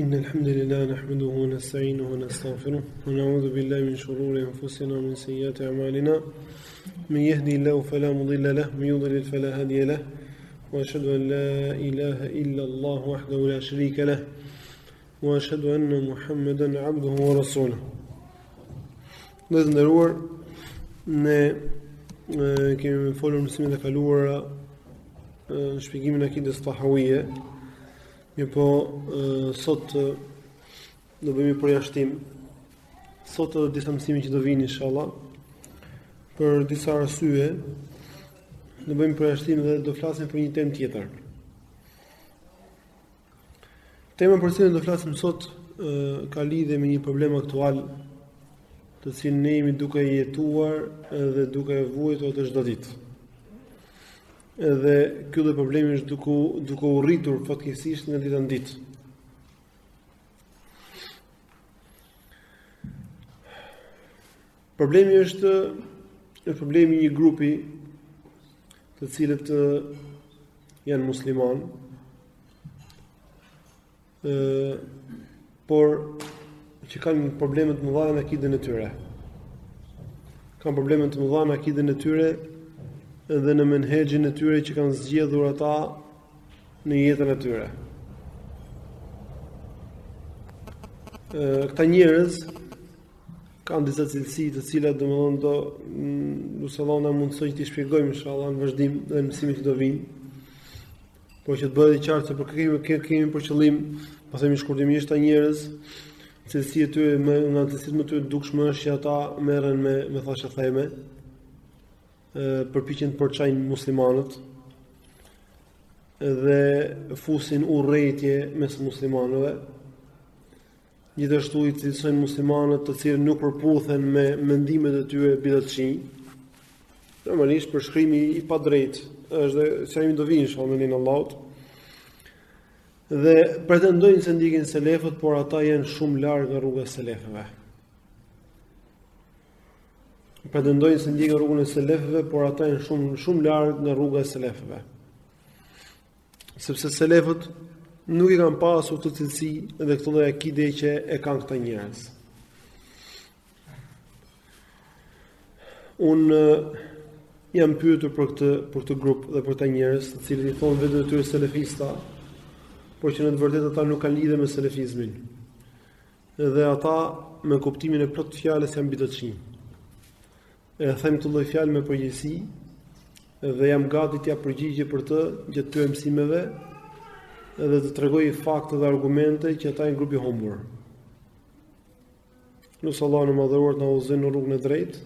إن الحمد لله نحمده ونستعينه ونستغفره ونعوذ بالله من شرور أنفسنا ومن سيئات أعمالنا من يهدي الله فلا مضل له ومن يضلل فلا هادي له وأشهد أن لا إله إلا الله وحده لا شريك له وأشهد أن محمدا عبده ورسوله. Dhe të nderuar, ne kemi folur mësimet e kaluara në shpjegimin e akidës tahawije. Po sot do bëjmë një përjashtim. Sot disa mësime që do vinë inshallah. Për disa arsye do bëjmë përjashtim dhe do flasim për një temë tjetër. Tema për cilën do flasim sot ka lidhje me një problem aktual, të cilin ne jemi duke jetuar dhe duke vuajtur të çdo ditë. Edhe ky lloj problemi është duke u rritur fatkeqësisht nga dita në ditë. Problemi është problemi i një grupi të cilët janë musliman, por që kanë probleme të mëdha në akidën e tyre. Kanë probleme të mëdha në akidën e tyre dhe në menhexhin e tyre që kanë zgjedhur ata në jetën e tyre. Këta njerëz kanë disa cilësi të cilat domethënë do Allah na mundsoj t'i shpjegojmë inshallah në vazhdim dhe në mësimet që do vinë. Por që të bëhet i qartë se për kemi për qëllim, po themi shkurtimisht, ta njerëz cilësia e tyre nga cilësitë më të dukshme është që ata merren me thashë theme, përpiqen të përçajnë muslimanët dhe fusin urrëtie mes muslimanëve. Gjithashtu i cilësojnë muslimanët të cilët nuk përputhen me mendimet e tyre bidatçi. Normalisht përshkrimi i padrejtë është se do vinë inshallah në Allahut. Dhe pretendojnë se ndjekin selefët, por ata janë shumë larg nga rruga e selefëve. Pretendojnë se ndjekin rrugën e selefëve, por ata janë shumë larg nga rruga e selefëve. Sepse selefët nuk i kanë pasur këtë cilësi dhe këtë lloj akide që e kanë këta njerëz. Unë jam pyetur për këtë grup dhe për këta njerëz, të cilët i thonë vetë tyre selefista, por që në të vërtetë ata nuk kanë lidhje me selefizmin. Dhe ata me kuptimin e plot fjalës janë bidatçi. E them këtë lloj fjalë me përgjegjësi dhe jam gati t'ia përgjigje për të gjatë këtyre mësimeve dhe të tregoj fakte dhe argumente që ata janë grupi i humbur. Nusë Allah në madhëruar të na udhëzojë në rrugën e drejtë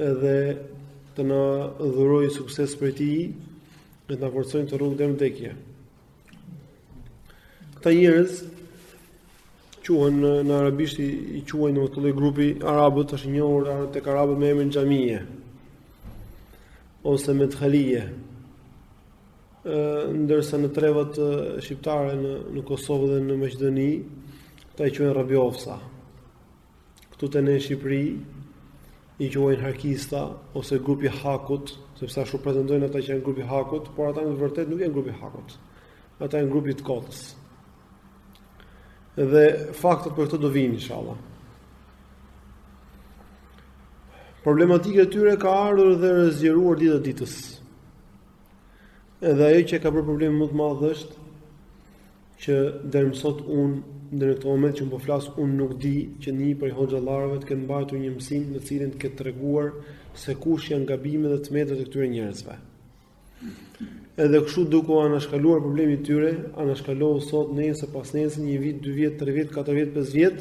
edhe të na dhurojë sukses për ti dhe të na forcojnë të rrugë deri në vdekje. Këta njerëz quhen në arabisht i quajnë në këtë grupi arabët, është i njohur tek arabët me emrin xhamie ose medhalije. Ndërsa në trevat shqiptare në Kosovë dhe në Maqedoni, ata i quajnë rabiofsa. Këtu te ne në Shqipëri i quajnë harkista ose grupi hakut, sepse ashtu pretendojnë ata që janë grupi hakut, por ata në të vërtetë nuk janë grupi hakut. Ata janë grupi të kotës. Dhe faktet për këtë do vinë inshallah. Problematika e tyre ka ardhur dhe zgjeruar ditë ditës. Edhe ajo që ka bërë problem më të madh është që deri më sot unë në këtë moment që më po flas, unë nuk di që një prej hoxhallarëve të ketë mbajtur një mësim në cilin të ketë treguar se kush janë gabimet dhe tmetat e këtyre njerëzve. Edhe kështu duke u anashkaluar problemi i tyre, anashkalohu sot nesër pas nesër, 1 vit, 2 vjet, 3 vjet, 4 vjet, 5 vjet,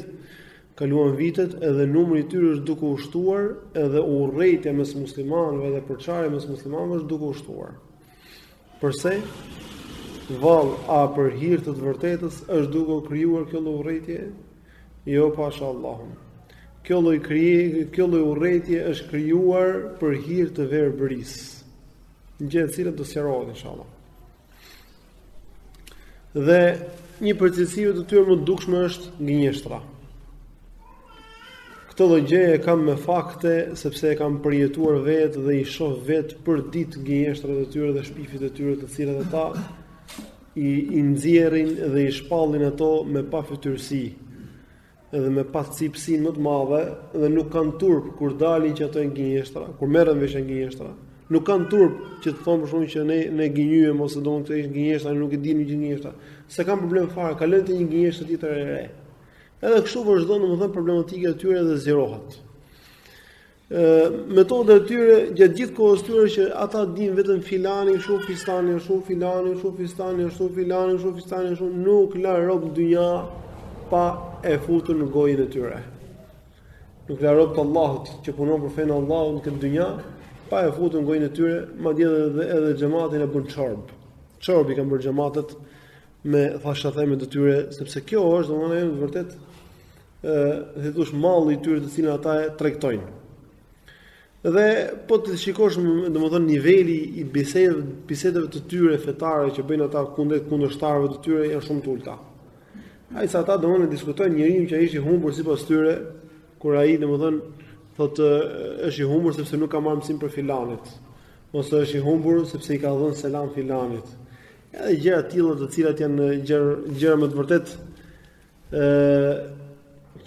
kaluan vitet edhe numri i tyre është duke u shtuar, edhe urrëtia mes muslimanëve dhe përçarja mes muslimanëve është duke u shtuar. Përse? Vallë, a për hir të vërtetës është duke u krijuar kjo lloj urrëtie? Jo, pasha Allahun. Kjo lloj urrëtie është krijuar për hir të verbërisë. Në gjë të cilat do sqarohet inshallah. Dhe një përcilësive të tyre më të dukshme është gënjeshtra. Këtë lloj gjëje e kam me fakte sepse e kam përjetuar vetë dhe i shoh vetë për ditë gënjeshtrat e tyre dhe shpifjet e tyre të cilat ata i nxjerrin dhe i shpallin ato me pafytyrësi edhe me pascipsin më të madhe dhe nuk kanë turp kur dalin që ato janë gënjeshtra, kur merren vesh janë gënjeshtra. Nuk kanë turp që të thonë për shkak që ne gënjyem ose domun të ishte gënjeshtra, nuk e dinë gjë gënjeshtra. Se kanë problem fare, ka lënë të një gënjeshtër tjetër e re. Edhe kështu vazhdon domethënë problematika e tyre dhe zgjerohet. Metoda e tyre gjatë gjithë kohës tyre që ata dinë vetëm filani, kështu fistani, kështu filani, kështu fistani, kështu filani, kështu fistani, kështu nuk la rob dynja pa e futur në gojën e tyre. Nuk la rob të Allahut që punon për fenë Allahut në këtë dynja pa e futur në gojën e tyre, madje edhe xhamatin e bën çorb. Çorbi kanë bërë xhamatet me thashathemet e tyre, sepse kjo është domethënë në vërtet dhe thosh malli i tyre të cilin ata e tregtojnë. Dhe po të shikosh domethënë niveli i bisedave të tyre fetare që bëjnë ata kundërshtarëve të tyre janë shumë të ulta. Ai sa ata domethënë diskutojnë njeriu që ai është i humbur sipas tyre, kur ai domethënë thotë është i humbur sepse nuk ka marrë mësim për filanit, ose është i humbur sepse i ka dhënë selam filanit. Edhe gjëra të tilla të cilat janë gjëra më të vërtet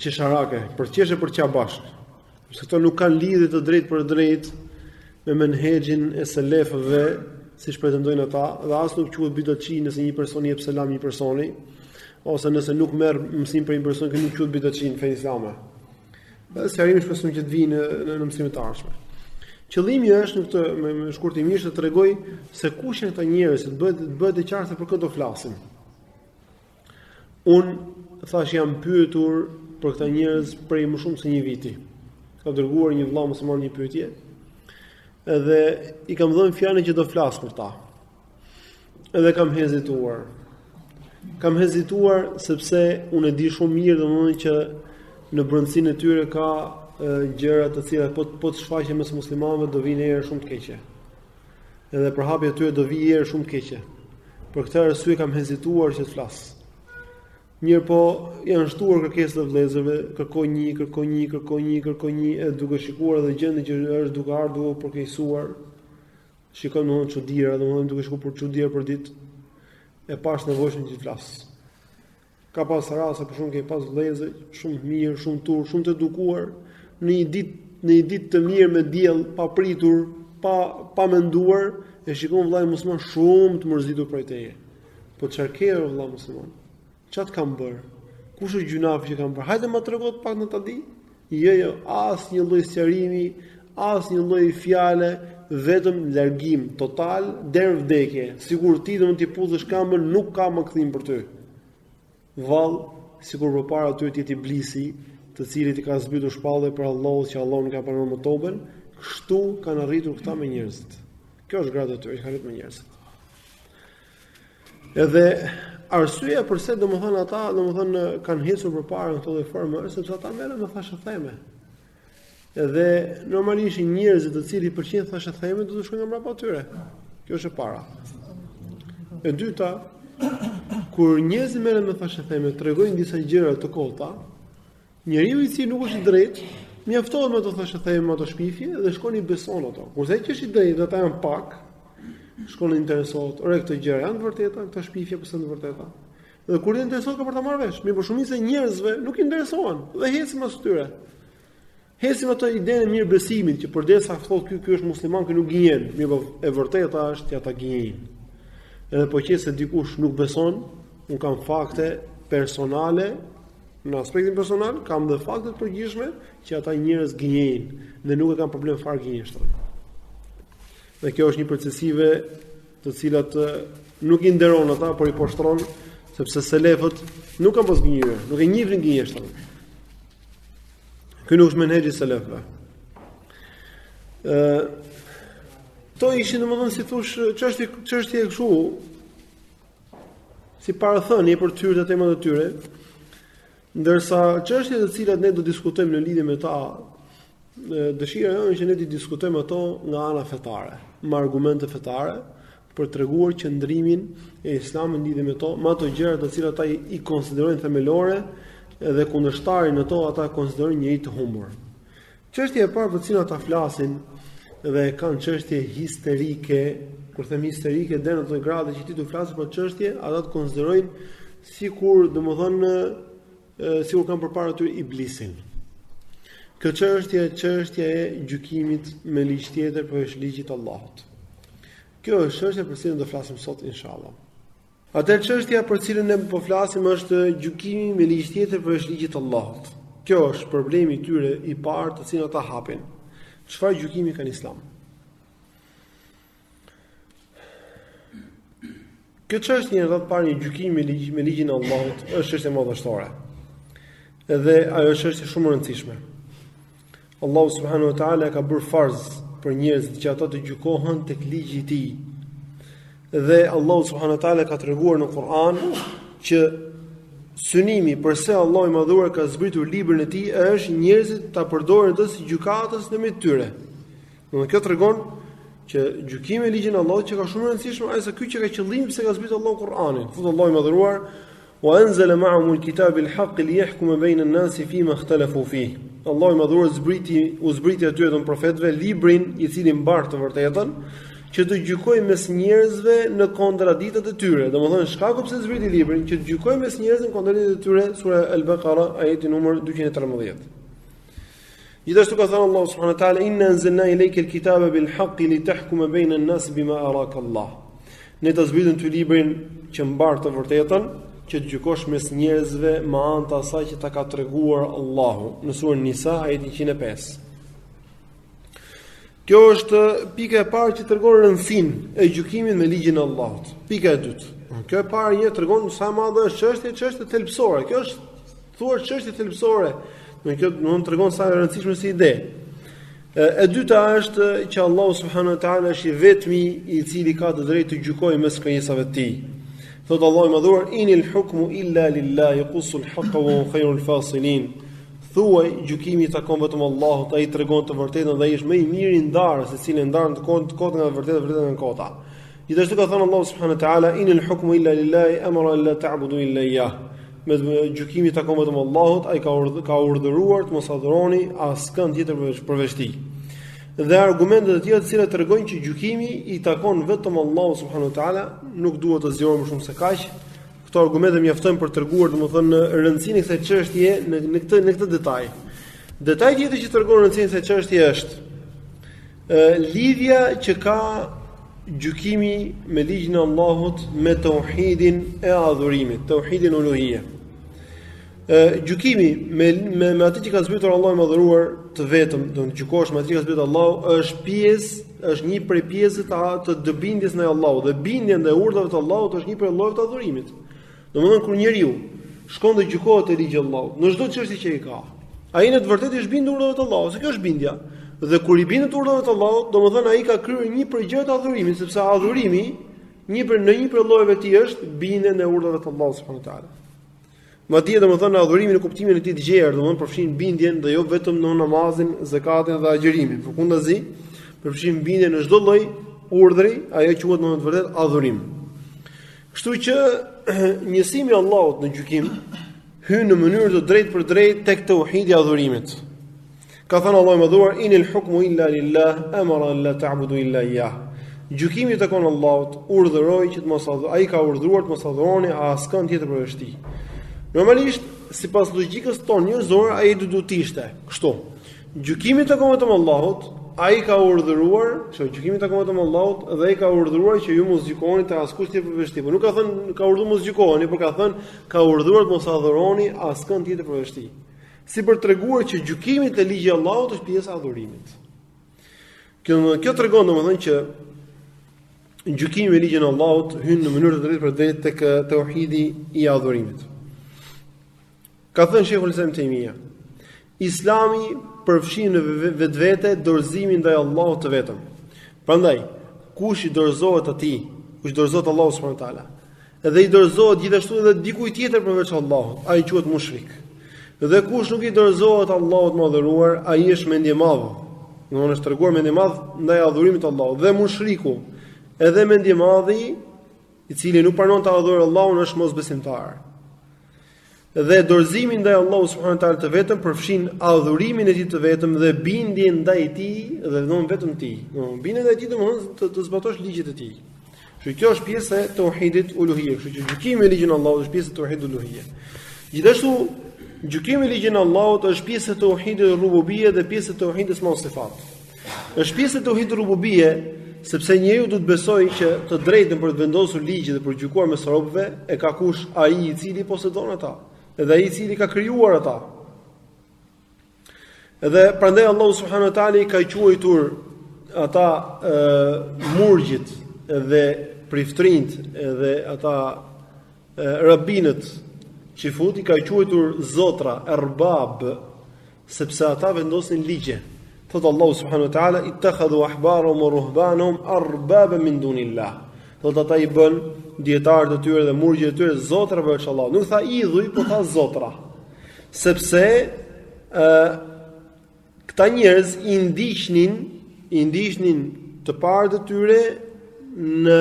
qesharake, për qeshe për çabashk. Se këto nuk kanë lidhje të drejtë për drejtë me menhexhin e selefëve, siç pretendojnë ata, dhe as nuk quhet bidatçi nëse një person i jep selam një personi, ose nëse nuk merr mësim për një person që nuk quhet bidatçi në fenë islame. Dhe sqarimi shpresoj që të vijë në mësimet e ardhshme. Qëllimi është në këtë me shkurtimisht të tregoj se kush janë këta njerëz, të bëhet e qartë për këtë do flasim. Unë thash jam pyetur për këta njerëz prej më shumë se një viti. Ka dërguar një vëlla musliman një pyetje. Edhe i kam dhënë fjalën që do flas për ta. Edhe kam hezituar. Kam hezituar sepse unë e di shumë mirë domethënë që në brendsinë e tyre ka gjëra të cilat po të shfaqen mes muslimanëve do vinë herë shumë të keqe. Edhe përhapja e tyre do vijë herë shumë të keqe. Për këtë arsye kam hezituar që të flas. Mirë po janë shtuar kërkesat e vëllezërve, kërkoj një, e duke shikuar edhe gjendjen që është duke ardhur për keqësuar. Shikoj domosdoshmë çuditëra, domosdoshmë duke shikuar për çuditëra për ditë, e pash nevojshëm që të flas. Ka pas raste për shkak që pas vëllezër shumë të mirë, shumë turp, shumë të edukuar, në një ditë të mirë me diell, pa pritur, pa menduar, e shikon vëllai musliman shumë të mërzitur prej teje. Po çfarë ke vëllai musliman? Çat kam bër? Kush është gjunafi që kam bër? Hajde më trego pak në ta di. Jo, asnjë lloj sqarimi, asnjë lloj fjale, vetëm largim total deri në vdekje. Sigur ti do të puzësh këmbën, nuk ka më kthim për ty. Vallë, sikur përpara ty ti iblisi, të cilit i ka zbritur shpallë për Allahut që Allahu nuk ka pranuar më tobën, kështu kanë arritur këta me njerëzit. Kjo është grada e tyre, kanë arritur me njerëzit. Edhe arsyeja pse domethënë ata kanë hecur përpara në këtë formë është sepse ata merren me thashëtheme. Edhe normalisht njerëzit të cilët pëlqejnë thashëtheme do të shkojnë nga mbrapa tyre. Kjo është e para. E dyta, kur njerëzit merren me thashëtheme, tregojnë disa gjëra të kota, njeriu i cili nuk është i drejtë, mjaftohet me ato thashëtheme, me ato shpifje dhe shkon i beson ato. Kurse ai që është i drejtë, ata janë pak, shkon interesohet, ore këto gjëra janë të vërteta, këto shpifje pse janë të vërteta. Dhe kur i interesohet ka për ta marrë vesh, mirë po shumica e njerëzve nuk i interesohen dhe hesin mas tyre. Hesin ato idenë e mirëbesimit që përdesa thotë ky është musliman që nuk gënjen, mirë po e vërteta është që ata gënjejnë. Edhe po qëse dikush nuk beson, un kam fakte personale, në aspektin personal kam dhe fakte të përgjithshme që ata njerëz gënjejnë dhe nuk e kanë problem fare gënjeshtrin. Dhe kjo është një procesive të cilat nuk i nderon ata, por i poshtron, sepse selefët nuk kanë pas gënjur, nuk e njihin gënjeshtrin. Ky nuk është menhexhi selefëve. To ishin domethënë si thosh çështje kështu, si parathënie për tyre të temat e tyre, ndërsa çështjet të cilat ne do diskutojmë në lidhje me ta, dëshira jonë është që ne të diskutojmë ato nga ana fetare, me argumente fetare, për treguar qëndrimin e Islamit lidhje me to, me ato gjëra të cilat ata i konsiderojnë themelore dhe kundërshtarin në to ata konsiderojnë njëri të humbur. Çështja e parë për cilën ata flasin dhe kanë çështje histerike. Kur them histerike, deri në ato grade që ti do flasësh për çështje, ata të konsiderojnë sikur, domethënë, sikur kanë përpara tyre iblisin. Kjo çështja e gjykimit me ligj tjetër përveç ligjit të Allahut. Kjo është çështja për cilën do flasim sot inshallah. Atë çështja për cilën ne po flasim është gjykimi me ligj tjetër përveç ligjit të Allahut. Kjo është problemi i tyre i parë të cilin ata hapin. Çfarë gjykimi ka në Islam? Kjo çështje në rreth parë një gjykimi me ligjin e Allahut është çështje madhështore. Edhe ajo është çështje shumë e rëndësishme. Allahu subhanahu wa taala ka bërë farz për njerëzit që ata të gjykohen tek ligji i tij. Dhe Allahu subhanahu wa taala ka treguar në Kur'an që synimi përse Allahu i madhuar ka zbritur librin e tij është njerëzit ta përdorin atë si gjykatës në mes tyre. Domethënë kjo tregon që gjykimi i ligjit të Allahut që ka shumë rëndësishëm ai se ky që ka qëllim pse ka zbritur Allahu Kur'anin. Fut Allahu i madhuar wa anzala ma'ahum al-kitaba bil-haqq liyahkuma bayna an-nasi fima ikhtalafu fihi. Allahu i madhuar zbriti atyre të profetëve librin i cili mbar të vërtetën që të gjykojë mes njerëzve në kontradiktat e tyre. Domethënë shkaku pse zbriti librin që të gjykojë mes njerëzve në kontradiktat e tyre, sura Al-Baqara ajeti numër 213. Gjithashtu ka thënë Allahu subhanahu wa taala inna anzalna ilayka al-kitaba bil-haqqi litahkuma bayna an-nasi bima araka Allah. Ne të zbritëm ty librin që mbar të vërtetën, që të gjykosh mes njerëzve me anë të asaj që ta ka treguar Allahu në surën Nisa ajeti 105. Kjo është pika e parë që tregon rëndësinë e gjykimit me ligjin e Allahut. Pika e dytë. Kjo e parë një tregon sa madhe është çështje thelbësore. Kjo është thuar çështje thelbësore. Kjo nuk tregon sa e rëndësishme si ide. E dyta është që Allahu subhanahu wa taala është i vetmi i cili ka të drejtë të gjykojë mes krijesave të tij. Thot Allahu i madhuar inil hukmu illa lillah yaqussul haqqa wa huwa khairul fasilin. Thuaj gjykimi i takon vetëm Allahut, ai tregon të vërtetën dhe ai është më i miri i ndarës, se cilë ndarën të kotën nga vërteta nga kota. Gjithashtu ka thënë Allahu subhanahu wa taala inil hukmu illa lillahi amara alla ta'budu illa iyyah. Me gjykimi i takon vetëm Allahut, ai ka urdhëruar të mos adhuroni askënd tjetër përveç tij. Dhe argumentet e tjera të cilat tregojnë që gjykimi i takon vetëm Allahut subhanahu wa taala, nuk duhet të zgjohem më shumë se kaq. Këto argumente mjaftojnë për treguar domethënë rëndësinë e kësaj çështje në këtë detaj. Detaji tjetër që tregon rëndësinë e kësaj çështje është lidhja që ka gjykimi me ligjin e Allahut me tauhidin e adhurimit, tauhidin uluhiyya. Gjykimi me atë që ka zbritur Allahu i madhëruar të vetëm, do të gjykosh me atë që ka zbritur Allahu, është një prej pjesëve të dëbindjes ndaj Allahut dhe bindja ndaj urdhave të Allahut është një prej llojeve të adhurimit. Domethënë kur njeriu shkon dhe gjykohet te ligji i Allahut, në çdo çështje që i ka, ai në të vërtetë është bindur urdhave të Allahut, se kjo është bindja. Dhe kur i bindet urdhave të Allahut, domethënë ai ka kryer një prej gjërave të adhurimit, sepse adhurimi një prej llojeve të tij është bindja në urdhave të Allahut subhanuhu teala. Madje domethënë adhurimi në kuptimin e tij të gjerë, domethënë përfshin bindjen dhe jo vetëm në namazin, zakatin dhe agjërimin. Përkundazi, përfshin bindjen në çdo lloj urdhri, ajo quhet në të vërtetë adhurim. Kështu që njësimi i Allahut në gjykim hyn në mënyrë të drejtë për drejtë tek tauhidi i adhurimit. Ka thënë Allahu i madhuar inil hukmu illa lillah amara alla ta'budu illa iyyah. Gjykimi takon Allahut, urdhëroi që të mos ai ka urdhëruar të mos adhuroni askënd tjetër përveç tij. Normalisht, sipas logjikës tonë njerëzore, ai duhet të ishte kështu. Gjykimi takon vetëm Allahut, ai ka urdhëruar, gjykimi takon vetëm Allahut dhe ai ka urdhëruar që ju mos gjykoni te askush tjetër përveç tij. Nuk ka thënë ka urdhëruar mos gjykoni, por ka thënë ka urdhëruar të mos adhuroni askënd tjetër përveç tij. Si për treguar që gjykimi te ligji i Allahut është pjesë e adhurimit. Kjo tregon domethënë që gjykimi me ligjin e Allahut hyn në mënyrë të drejtë për drejtë tek tauhidi i adhurimit. Ka thënë Sheikhul Islam Taymija, Islami përfshin në vetvete dorëzimin ndaj Allahut të vetëm. Prandaj, kush i dorëzohet atij, kush dorëzohet Allahut subhanahu wa taala, dhe i dorëzohet gjithashtu edhe dikujt tjetër përveç Allahut, ai quhet mushrik. Dhe kush nuk i dorëzohet Allahut madhëruar, ai është mendje madh. Domthonë është treguar mendje madh ndaj adhurimit të Allahut. Dhe mushriku, edhe mendje madhi, i cili nuk pranon të adhurojë Allahun, është mosbesimtar. dhe dorëzimi ndaj Allahut subhanahu wa taala të vetëm përfshin adhurimin e tij të vetëm dhe bindjen ndaj tij dhe vetëm tij. Bindjen ndaj tij domethënë të zbatosh ligjet e tij. Kështu kjo është pjesë e tauhidit uluhiyye, kështu që gjykimi i ligjit Allahut është pjesë e tauhidit uluhiyye. Gjithashtu gjykimi i ligjit Allahut është pjesë e tauhidit rububiyye dhe pjesë e tauhidit asma wa sifat. Është pjesë e tauhidit rububiyye sepse njeriu duhet besojë që të drejtën për të vendosur ligje dhe për të gjykuar mes robëve e ka kush ai i cili posedon ata. Edhe ai i cili ka krijuar ata. Edhe prandaj Allahu subhanahu wa taala i ka quajtur ata murgjit dhe priftrint edhe ata rabinët që futi ka quajtur zotra erbab sepse ata vendosin ligje. Thot Allahu subhanahu wa taala ittakhadhu ahbarahum wa ruhbanahum arbaba min dunillah. Thot ata i bën dietarët e tyre dhe murgjit e tyre zotra përveç Allahut. Nuk tha idhuj, po tha zotra. Sepse këta njerëz i ndiqnin të parët e tyre në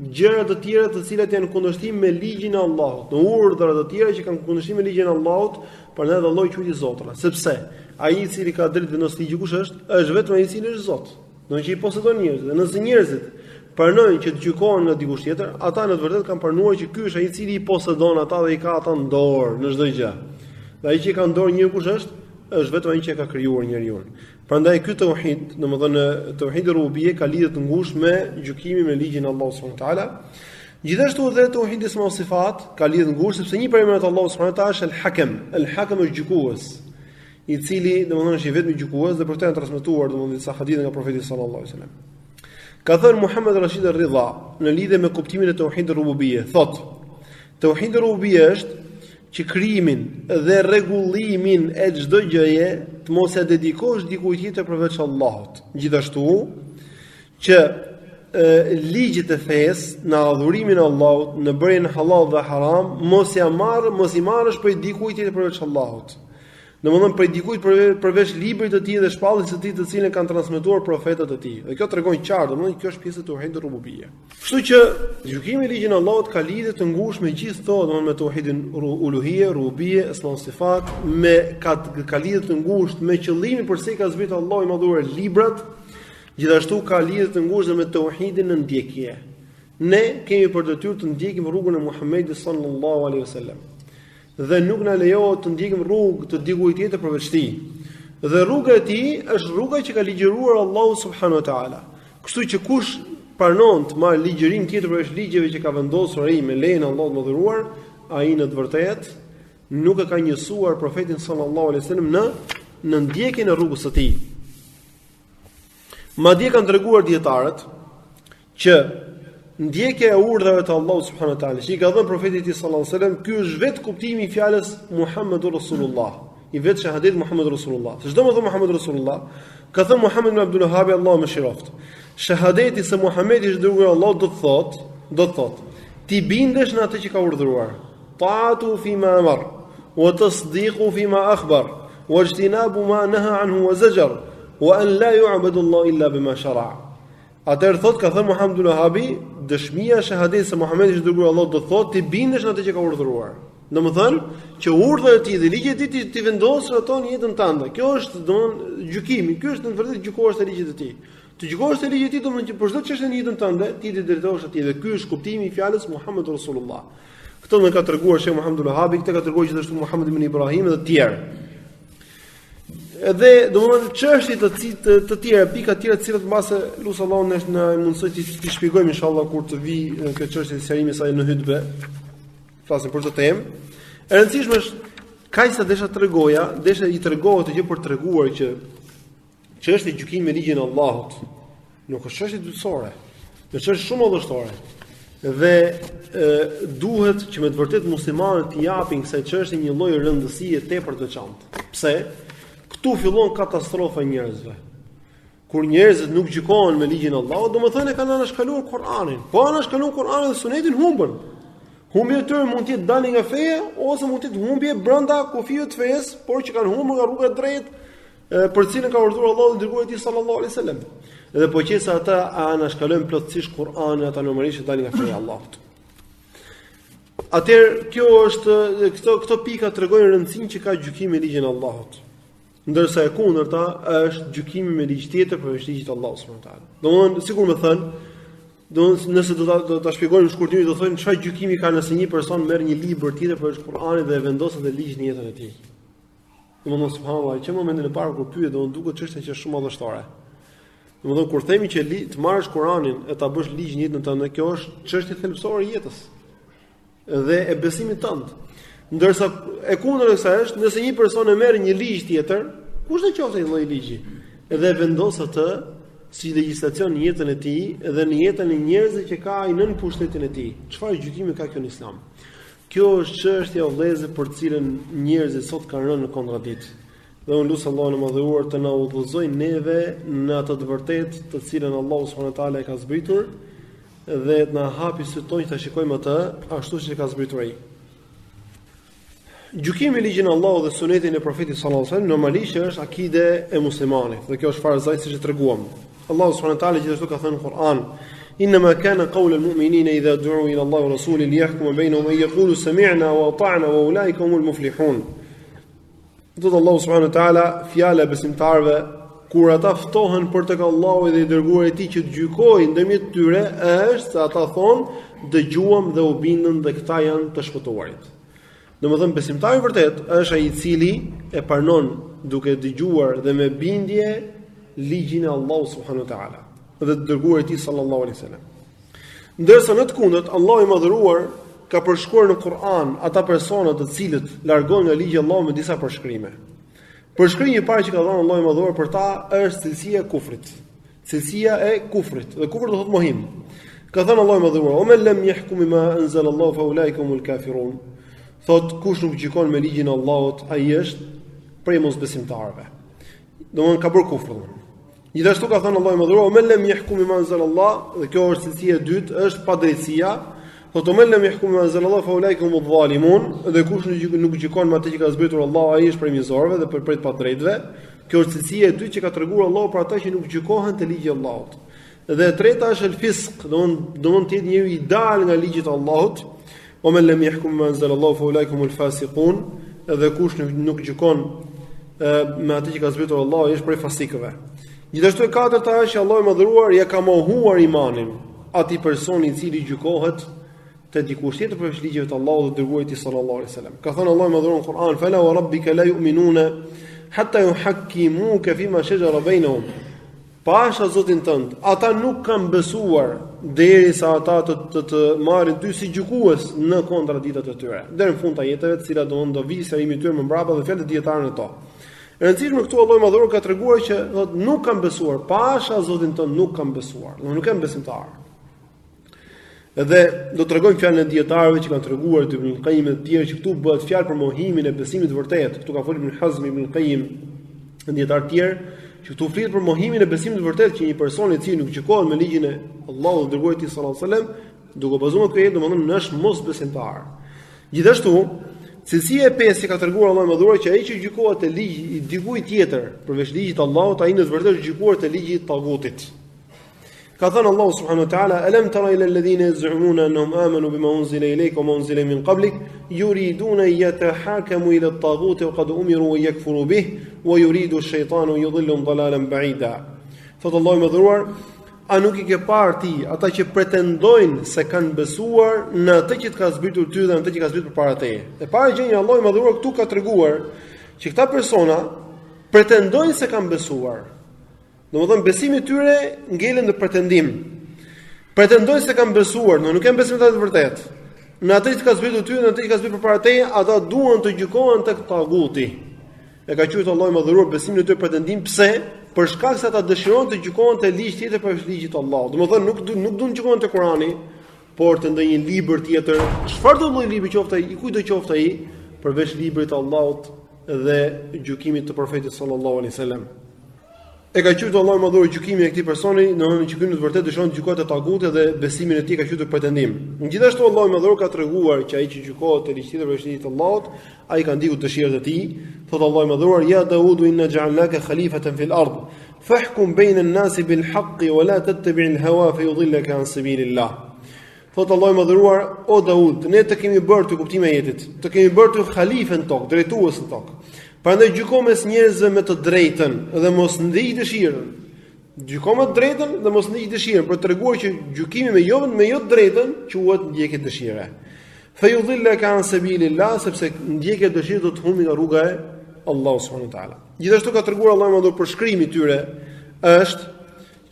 gjëra të tjera të cilat janë në kundërshtim me ligjin e Allahut, në urdhra të tjera që kanë kundërshtim me ligjin e Allahut, prandaj Allahu i quajti zotra, sepse ai i cili ka drejtë vendos ligj kush është vetëm ai i cili është Zot. Do të thotë që i posedon njerëzit. Dhe nëse njerëzit pranojnë që të gjykohen nga dikush tjetër, ata në të vërtetë kanë pranuar që ky është ai i cili i posedon ata dhe i ka ata në dorë në çdo gjë. Dhe ai që ka në dorë njeriu kush është vetëm ai që ka krijuar njeriu. Prandaj ky tauhid, domethënë tauhidi rububie ka lidhje të ngushtë me gjykimin me ligjin e Allahut subhanahu wa taala. Gjithashtu edhe tauhidi isma wa sifat ka lidhje të ngushtë sepse një prej emrave të Allahut subhanahu wa taala është el-Hakem. El-Hakem është gjykues, i cili domethënë është i vetmi gjykues dhe për këtë janë transmetuar domethënë disa hadithe nga profeti sallallahu alajhi wasallam. Ka thënë Muhammed Rashid al-Ridha në lidhje me kuptimin e tauhidit rububie, thotë: tauhidi rububie është që krijimin dhe rregullimin e çdo gjëje të mos ia dedikosh dikujt tjetër përveç Allahut. Gjithashtu që ligjet e fesë në adhurimin e Allahut, në bërjen halal dhe haram, mos i marrësh prej dikujt tjetër përveç Allahut. Domethënë prej dikujt përveç librit të tij dhe shpalljes së tij të cilën kanë transmetuar profetët e tij. Dhe kjo tregon qartë, domethënë kjo është pjesë e tauhidit rububie. Kështu që gjykimi i ligjit të Allahut ka lidhje të ngushtë me gjithë këto, domethënë me tauhidin uluhie, rububie, asma wa sifat, me ka lidhje të ngushtë me qëllimin përse i ka zbritur Allahu i madhuar librat, gjithashtu ka lidhje të ngushtë me tauhidin në ndjekje. Ne kemi për detyrë të ndjekim rrugën e Muhamedit sallallahu alaihi wasallam. Dhe nuk na lejohet të ndjekim rrugë të dikujt tjetër përveç tij. Dhe rruga e tij është rruga që ka ligjëruar Allahu subhanahu wa taala. Kështu që kush pranon të marrë ligjërim tjetër përveç ligjeve që ka vendosur ai me lejen e Allahut më dhëruar, ai në të vërtetë nuk e ka njësuar profetin sallallahu alaihi wasallam në ndjekjen e rrugës së tij. Madje kanë treguar dietarët që ndjekja e urdhrave të Allahut subhanahu wa taala, që i ka dhënë profetit sallallahu alaihi wasallam, ky është vetë kuptimi i fjalës Muhammedur Rasulullah, i vetë shahadet Muhammedur Rasulullah. Se çdo më thon Muhammedur Rasulullah, ka thënë Muhammed ibn AbduRrahim Allahu mëshiroft. Shahadeti se Muhamedi është dërguar Allahu do të thotë, ti bindesh në atë që ka urdhëruar. Ta'atu fi ma amar, wa tasdiqu fi ma akhbar, wa ijtinabu ma naha anhu wa zajar, wa an la yu'badu Allah illa bima shara'a. Atëherë thot ka thënë Muhammed ibn AbduRrahim, dëshmia shahadet se Muhamedi është dërguar Allahu do thotë ti bindesh në atë që ka urdhëruar. Domethënë që urdhrat e tij dhe ligjet e tij ti vendosur ato në jetën tënde. Kjo është domthon gjykimi, ky është në vërtetë gjykohesh te ligjet e tij. Të gjykohesh te ligjet e tij domthon që për çdo çështje në jetën tënde ti të drejtohesh atij dhe ky është kuptimi i fjalës Muhammedur Rasulullah. Këtë më ka treguar Sheikh Muhammed al-Wahabi, këtë ka treguar gjithashtu Muhammed ibn Ibrahim dhe të tjerë. Edhe domethënë çështje të tjera, pika të tjera të cilat mbase lut Allahu ne na mundsoj të shpjegojmë inshallah kur të vi këtë çështje e sqarimit saj në hutbë. Flasim për këtë temë. E rëndësishme është kaq sa desha tregoja, desha i tregohet të gjë për treguar që çështja e gjykimit me ligjin e Allahut nuk është çështje dytësore, është çështje shumë vështore. Dhe duhet që me të vërtetë muslimanët të japin kësaj çështje një lloj rëndësie tepër të veçantë. Pse? Këtu fillon katastrofa e njerëzve. Kur njerëzit nuk gjykohen me ligjin e Allahut, domethënë kanë anashkaluar Kur'anin. Po anashkaluar Kur'anin dhe Sunetin humbën. Humbja e tyre mund të jetë dalje nga feja ose mund të jetë humbje brenda kufive të fesë, por që kanë humbur nga rruga e drejtë për cilën ka urdhëruar Allahu dhe dërguari i tij sallallahu alaihi wasallam. Edhe po qesa ata anashkalojnë plotësisht Kur'anin, ata normalisht dalin nga feja e Allahut. Atëherë kjo është këto pika tregojnë rëndësinë që ka gjykimi me ligjin e Allahut. Ndërsa e kundërta është gjykimi me ligj tjetër përveç ligjit të Allahut subhanahu wa taala. Domthonë, sikur më thënë, nëse do ta shpjegojmë shkurtimisht, do thonë çfarë gjykimi ka nëse një person merr një libër tjetër përveç Kur'anit dhe e vendos atë ligj në jetën e tij. Domthonë subhanallahu, që momentin e parë kur pyet, do duket çështja që është shumë madhështore. Domthonë kur themi që të marrësh Kur'anin e ta bësh ligj në jetën tënde, kjo është çështje thelbësore e jetës dhe e besimit tënd. Ndërsa e kundërta kësaj është nëse një person e merr një ligj tjetër, kush do qoftë ai lloj ligji, dhe vendos atë si legjislacion në jetën e tij dhe në jetën e njerëzve që ka ai nën pushtetin e tij. Çfarë gjykimi ka kjo në Islam? Kjo është çështja e vëllezër për cilën njerëzit sot kanë rënë në kontradikt. Dhe unë lutem Allahun e Madhëruar të na udhëzojë neve në atë të vërtetë të cilën Allahu subhanahu wa taala e ka zbritur dhe të na hapi sytë tonë ta shikojmë atë ashtu siç e ka zbritur ai. Gjykimi me ligjin e Allahut dhe sunetin e profetit sallallahu alajhi wasallam normalisht është akide e muslimanit dhe kjo është farzaj siç e treguam. Allahu subhanahu wa taala gjithashtu ka thënë në Kur'an: "Inma kana qawlu al-mu'minina idha du'u ila Allahi wa rasulihi liyahkuma bainahum an yaqulu sami'na wa ata'na wa ulaika humul muflihun." Do Allahu subhanahu wa taala fjala besimtarëve kur ata ftohen për tek Allahu dhe i dërguari i tij që të gjykojnë ndërmjet tyre është se ata thonë dëgjuam dhe u bindën dhe këta janë të shpëtuarit. Domethënë besimtari vërtet është ai i cili e pranon duke dëgjuar dhe me bindje ligjin e Allahut subhanahu wa taala dhe të dërguarit i tij sallallahu alaihi wasallam. Ndërsa në të kundërt Allahu i Madhëruar ka përshkruar në Kur'an ata persona të cilët largohen nga ligji i Allahut me disa përshkrime. Përshkrimi i parë që ka dhënë Allahu i Madhëruar për ta është cilësia e kufrit. Cilësia e kufrit. Dhe kufri do thotë mohim. Ka thënë Allahu i Madhëruar: "O men lam yahkum bima anzala Allahu fa ulaika humul kafirun." Thot kush nuk gjykon me ligjin e Allahut, ai është prej mosbesimtarëve. Domthonë ka bërë kufër. Gjithashtu ka thënë Allahu i Madhëruar: "Men lam yahkum bima anzala Allah", dhe kjo është cilësia e dytë, është padrejtia. Thot: "Men lam yahkum bima anzala Allah fa ulaika humudh zalimun", dhe kush nuk gjykon me atë që ka zbritur Allahu, ai është prej mizorëve dhe prej të padrejtëve. Kjo është cilësia e dytë që ka treguar Allahu për ata që nuk gjykohen te ligji i Allahut. Dhe e treta është el-fisq, domthonë të jetë njëri i dal nga ligji i Allahut. O men lem yahkum bima anzala Allahu fa ulaika humul fasiqun, edhe kush nuk gjykon me atë që ka zbritur Allahu, ai është prej fasikëve. Gjithashtu e katërta është që Allahu i Madhëruar ja ka mohuar imanin atij personi i cili gjykohet te dikush tjetër përveç ligjeve të Allahut dhe dërguarit sallallahu alaihi wasallam. Ka thënë Allahu i Madhëruar në Kur'an: "Fala wa rabbika la yu'minuna hatta yuhakkimuka fima shajara bainahum." Pasha Zotin tënd, ata nuk kanë besuar derisa ata të marrin ty si gjykues në kontradiktat e tyre. Deri në fund të jetëve, të cilat do vi serimi i tyre më mbrapa dhe fjalët e dietarëve to. E rëndësishme këtu Allahu i Madhëruar ka treguar që nuk kanë besuar, pasha Zotin tënd nuk kanë besuar, nuk kanë besimtar. Edhe do të tregojmë fjalën e dietarëve që kanë treguar Ibn al-Qayyim dhe të tjerë që këtu bëhet fjalë për mohimin e besimit vërtet. Këtu ka folur Ibn Hazm, Ibn al-Qayyim dhe dietar të tjerë që këtu flitet për mohimin e besimit vërtet që një person i cili nuk gjykohet me ligjin e Allahut dhe dërguarit i sallallahu alajhi wasallam, duke bazuar këtë, domethënë është mosbesimtar. Gjithashtu, cilësia e pesë që ka treguar Allahu i Madhëruar që ai që gjykohet te ligji i dikujt tjetër përveç ligjit të Allahut, ai në të vërtetë gjykuar te ligji i tagutit. Ka thënë Allahu subhanahu wa ta'ala: "Alam tara ila alladhina yaz'umuna annahum amanu bima unzila ilayka wa ma unzila min qablik yuriduna yatahakamu ila at-taghut wa qad umiru an yakfuru bih wa yuridu ash-shaytanu yudhillahum dhalalan ba'ida." Thot Allahu i Madhëruar: "A nuk i ke parë ti ata që pretendojnë se kanë besuar në atë që të ka zbritur ty dhe në atë që ka zbritur para teje?" E para gjë që Allahu i Madhëruar këtu ka treguar që këta persona pretendojnë se kanë besuar. Domethënë besimi i tyre ngelen në pretendim. Pretendojnë se kanë besuar, nuk kanë besim të vërtetë. Në atë që ka zbritur ty dhe në atë që ka zbritur para teje, ata duan të gjykohen tek taguti. E ka thënë Allahu i Madhëruar besimin e tyre pretendim, pse? Për shkak se ata dëshirojnë të gjykohen te ligj tjetër përveç ligjit të Allahut. Domethënë nuk duan të gjykohen te Kurani, por te ndonjë libër tjetër, çfarë do lloj libri qoftë ai, i kujt do qoftë ai, përveç librit të Allahut dhe gjykimit të profetit sallallahu alaihi wasallam. E ka thënë Allahu i Madhëruar gjykimin e këtij personi, domethënë që ky në të vërtetë dëshiron të gjykohet te taguti dhe besimin e tij ka qenë pretendim. Gjithashtu Allahu i Madhëruar ka treguar që ai që gjykohet te ligji tjetër përveç ligjit të Allahut, ai ka ndiqur dëshirat e tij. Thot Allahu i Madhëruar: "Ya Daudu inna ja'alnaka khalifatan fil ard, fahkum bayna an-nasi bil haqqi wa la tattabi' al-hawa fayudhillaka an sabilillah." Thot Allahu i Madhëruar: O Daud, ne të kemi bërë ty kuptimin e jetit, të kemi bërë ty halifen tokë, drejtues në tokë. Prandaj gjyko mes njerëzve me të drejtën dhe mos ndiq dëshirën. Gjyko me të drejtën dhe mos ndiq dëshirën, për treguar që gjykimi me jo të drejtën quhet ndjekje dëshire. Fa yudhillaka an sabilillah, sepse ndjekja dëshirë do të humbi nga rruga e Allahut subhanahu wa taala. Gjithashtu ka treguar Allahu më dhuar për shkrimi i tyre është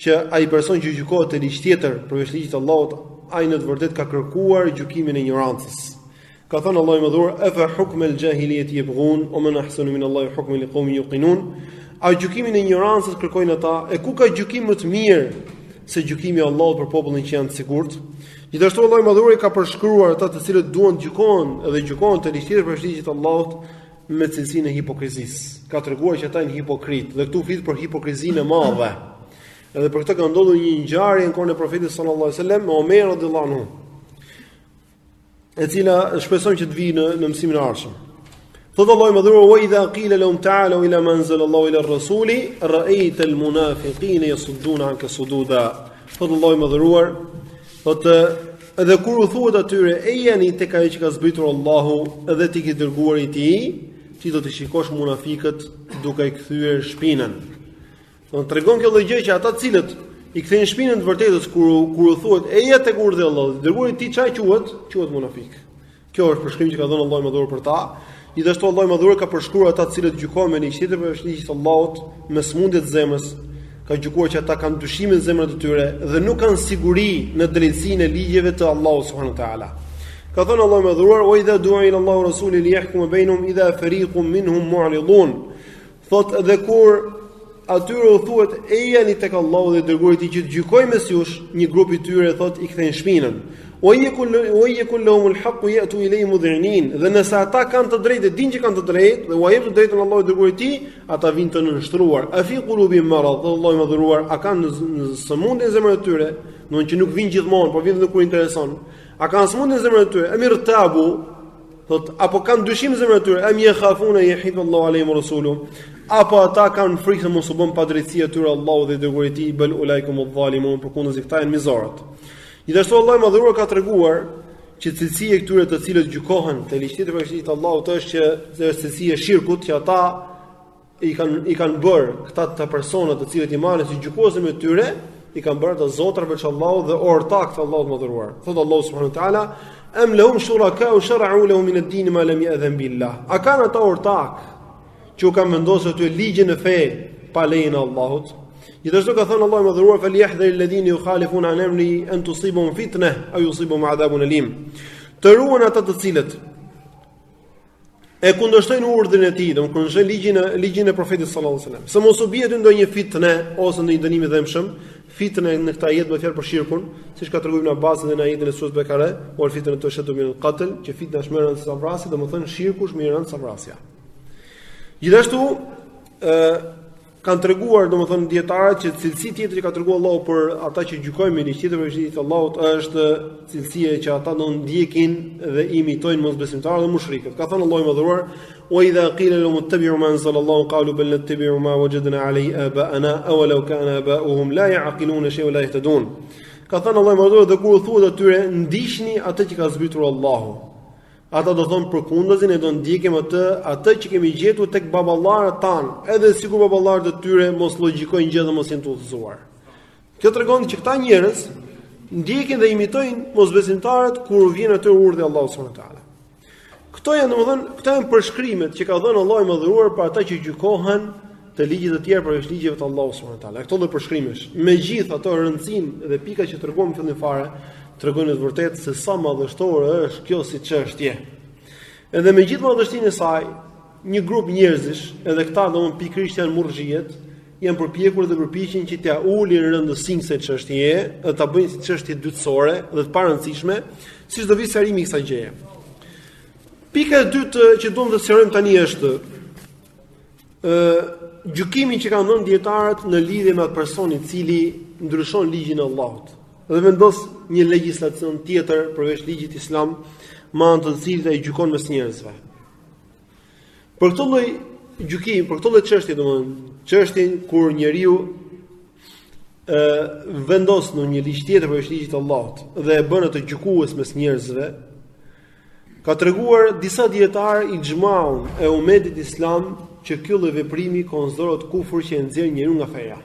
që ai person që gjykohet te ligj tjetër përveç ligjit të Allahut, ai në të vërtetë ka kërkuar gjykimin e ignorancës. Ka thënë Allahu më dhuar: "Afa hukm al-jahiliyyati yabghun, wa man ahsanu min Allahi hukman liqawmin yuqinun." A gjykimin e ignorancës kërkojnë ata, e ku ka gjykim më të mirë se gjykimi i Allahut për popullin që janë të sigurt? Gjithashtu Allahu më dhuar ka përshkruar ata të cilët duan të gjykojnë dhe gjykojnë te ligji për ligjit të Allahut me cilësinë e hipokrizisë. Ka treguar që ata janë hipokrit dhe këtu flit për hipokrizinë e madhe. Edhe për këtë ka ndodhur një ngjarje në kohën e Profetit sallallahu alajhi wasallam me Omer radhiyallahu anhu, e cila shpresojmë që të vijë në mësimin e ardhshëm. Thot Allahu më dhuar: "Wa idha qila lahum ta'alu ila ma anzala Allahu ila ar-rasuli ra'aita al-munafiqina yasudduna 'anka sududa." Thot Allahu më dhuar, thot edhe kur u thuhet atyre: "E jeni tek ajo që ka zbritur Allahu dhe ti ke dërguar i tij", ti do të shikosh munafiqët duke i kthyer shpinën. Do të tregon kjo gjë që ata të cilët i kthejnë shpinën të vërtetës kur u thuhet eja tek urdhri i Allahut, dërguari ti çaj quhet munafik. Kjo është përshkrim që ka dhënë Allahu më dhuar për ta. Gjithashtu Allahu më dhuar ka përshkruar ata të cilët gjykojnë me ligj tjetër për ligjit të Allahut me smundje të zemrës. Ka gjykuar që ata kanë dyshime në zemrat e tyre dhe nuk kanë siguri në drejtsinë e ligjeve të Allahut subhanahu wa taala. Ka thënë Allahu më dhuar: "Wa idha du'a ila Allahu rasuli li yahkuma bainahum idha fariqun minhum mu'ridun." Thot edhe kur atyre u thuhet e jeni tek Allahu dhe dërguari i tij që të gjykojë mes jush, një grup i tyre thot i kthejnë shpinën. O yakul lahum al-haqq ya'tu ilayhi mudh'inin. Dhe nëse ata kanë të drejtë, dinë që kanë të drejtë dhe u jep të drejtën Allahu dhe dërguari i tij, ata vinë të nënshtruar. A fi qulubihim marad, Allahu më dhuruar, a kanë në sëmundje në zemrat e tyre, domthonjë që nuk vinë gjithmonë, por vinë edhe kur intereson. A kanë sëmundje në zemrat e tyre? Amir tabu, thot apo kanë dyshim në zemrat e tyre? Am yakhafuna yahib Allahu alayhim rasuluhu. Apo ata kanë frikë se mos u bën padrejti atyre Allahu dhe dërguari i tij, bel ulaikum adh-dhalimun, përkundër këta janë mizorët. Gjithashtu Allahu më dhuar ka treguar që cilësia e këtyre të cilët gjykohen te ligji tjetër për ligjit të Allahut është që është cilësia e shirkut, që ata i kanë bërë këta të personat të cilët i marrin si gjykuese me tyre, i kanë bërë të zotra veç Allahut dhe ortak të Allahut më dhuar. Thot Allahu subhanahu wa taala: "Am lahum shuraka shar'u lahum min ad-din ma lam ya'dhan billah." A kanë ata ortak që u kanë vendosur aty ligjin e fe pa lejen e Allahut? Gjithashtu ka thënë Allahu më dhuar: "Falyahdhar alladhina yukhalifuna an amri an tusibahum fitnah aw yusibahum adhabun alim." Të ruan ata të cilët e kundërshtojnë urdhrin e tij, domethënë kundërshtojnë ligjin e Profetit sallallahu alajhi wasallam. Se mos u bie ndonjë fitnë ose ndonjë dënim i dhëmshëm, fitnë në këtë ajet më fjalë për shirkun, siç ka treguar në bazën e ajetit në surën Bekare, ul fitnë të shëtu min al-qatl, që fitna është merrën sa vrasje, domethënë shirku është merrën sa vrasja. Gjithashtu kanë treguar domethënë dietarët që cilësi tjetër që ka treguar Allahu për ata që gjykojnë me ligj tjetër për ligjin e Allahut është cilësia që ata do ndjekin dhe imitojnë mosbesimtarët dhe mushrikët. Ka thënë Allahu më dhuar: "Wa idha qila lahum ittabi'u ma anzala Allahu qalu bal nattabi'u ma wajadna 'alayhi aba'ana aw law kana aba'uhum la ya'qiluna shay'an la yahtadun." Ka thënë Allahu më dhuar, dhe kur u thuhet atyre ndiqni atë që ka zbritur Allahu, ata do thonë përkundëzin e do ndjekim atë që kemi gjetur tek baballarët tanë, edhe sikur baballarët e tyre mos logjikojnë gjë dhe mos janë të udhëzuar. Kjo tregon që këta njerëz ndjekin dhe imitojnë mosbesimtarët kur vjen atë urdhri i Allahut subhanahu wa taala. Këto janë përshkrimet që ka dhënë Allahu i mëdhëruar për ata që gjykohen te ligjet e tjera përveç ligjeve të Allahut subhanahu wa taala. Këto lloj përshkrimesh, megjithë ato rëndësinë dhe pikat që tregojmë në fillim fare, tregojnë të vërtetë se sa madhështore është kjo si çështje. Edhe me gjithë madhështinë e saj, një grup njerëzish, edhe këta domthonë pikërisht janë murxhiet, janë përpjekur dhe përpiqen që t'ia ulin rëndësinë kësaj çështjeje, dhe ta bëjnë si çështje dytësore dhe të parëndësishme, siç do vi sqarimi i kësaj gjëje. Pika e dytë që duam të sqarojmë tani është gjykimi që kanë dhënë dietarët në lidhje me atë person i cili ndryshon ligjin e Allahut dhe vendos një legjislacion tjetër përveç ligjit islam, me anë të cilit ai gjykon mes njerëzve. Për këtë lloj gjykimi, për këtë lloj çështje, domethënë, çështjen kur njeriu vendos në një ligj tjetër për ligjit të Allahut dhe e bën atë gjykues mes njerëzve, ka treguar disa dietar ixhmaun e umetit islam që ky lloj veprimi konsiderohet kufur që e nxjerr njeriu nga feja.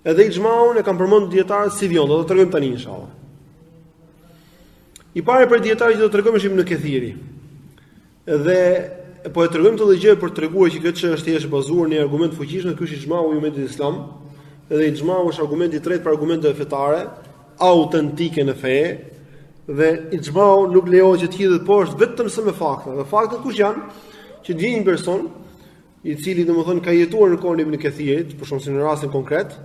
Edhe ixhmaun e kanë përmendur dietarët si vjen, do të tregojmë tani inshallah. I pari për dietarët që do të tregojmë është Ibn Kathiri. Dhe po e tregojmë këtë gjë për treguar që kjo çështje është bazuar në argument fuqishëm, ky është ixhmau i umetit islam. Dhe ixhmau është argumenti i tretë për argumenteve fetare, autentike në fe, dhe ixhmau nuk lejohet që të hidhet poshtë vetëm se me fakte. Dhe faktet kush janë? Që të vjen një person i cili domethënë ka jetuar në kohën e Ibn Kathirit, për shkak në rastin konkret,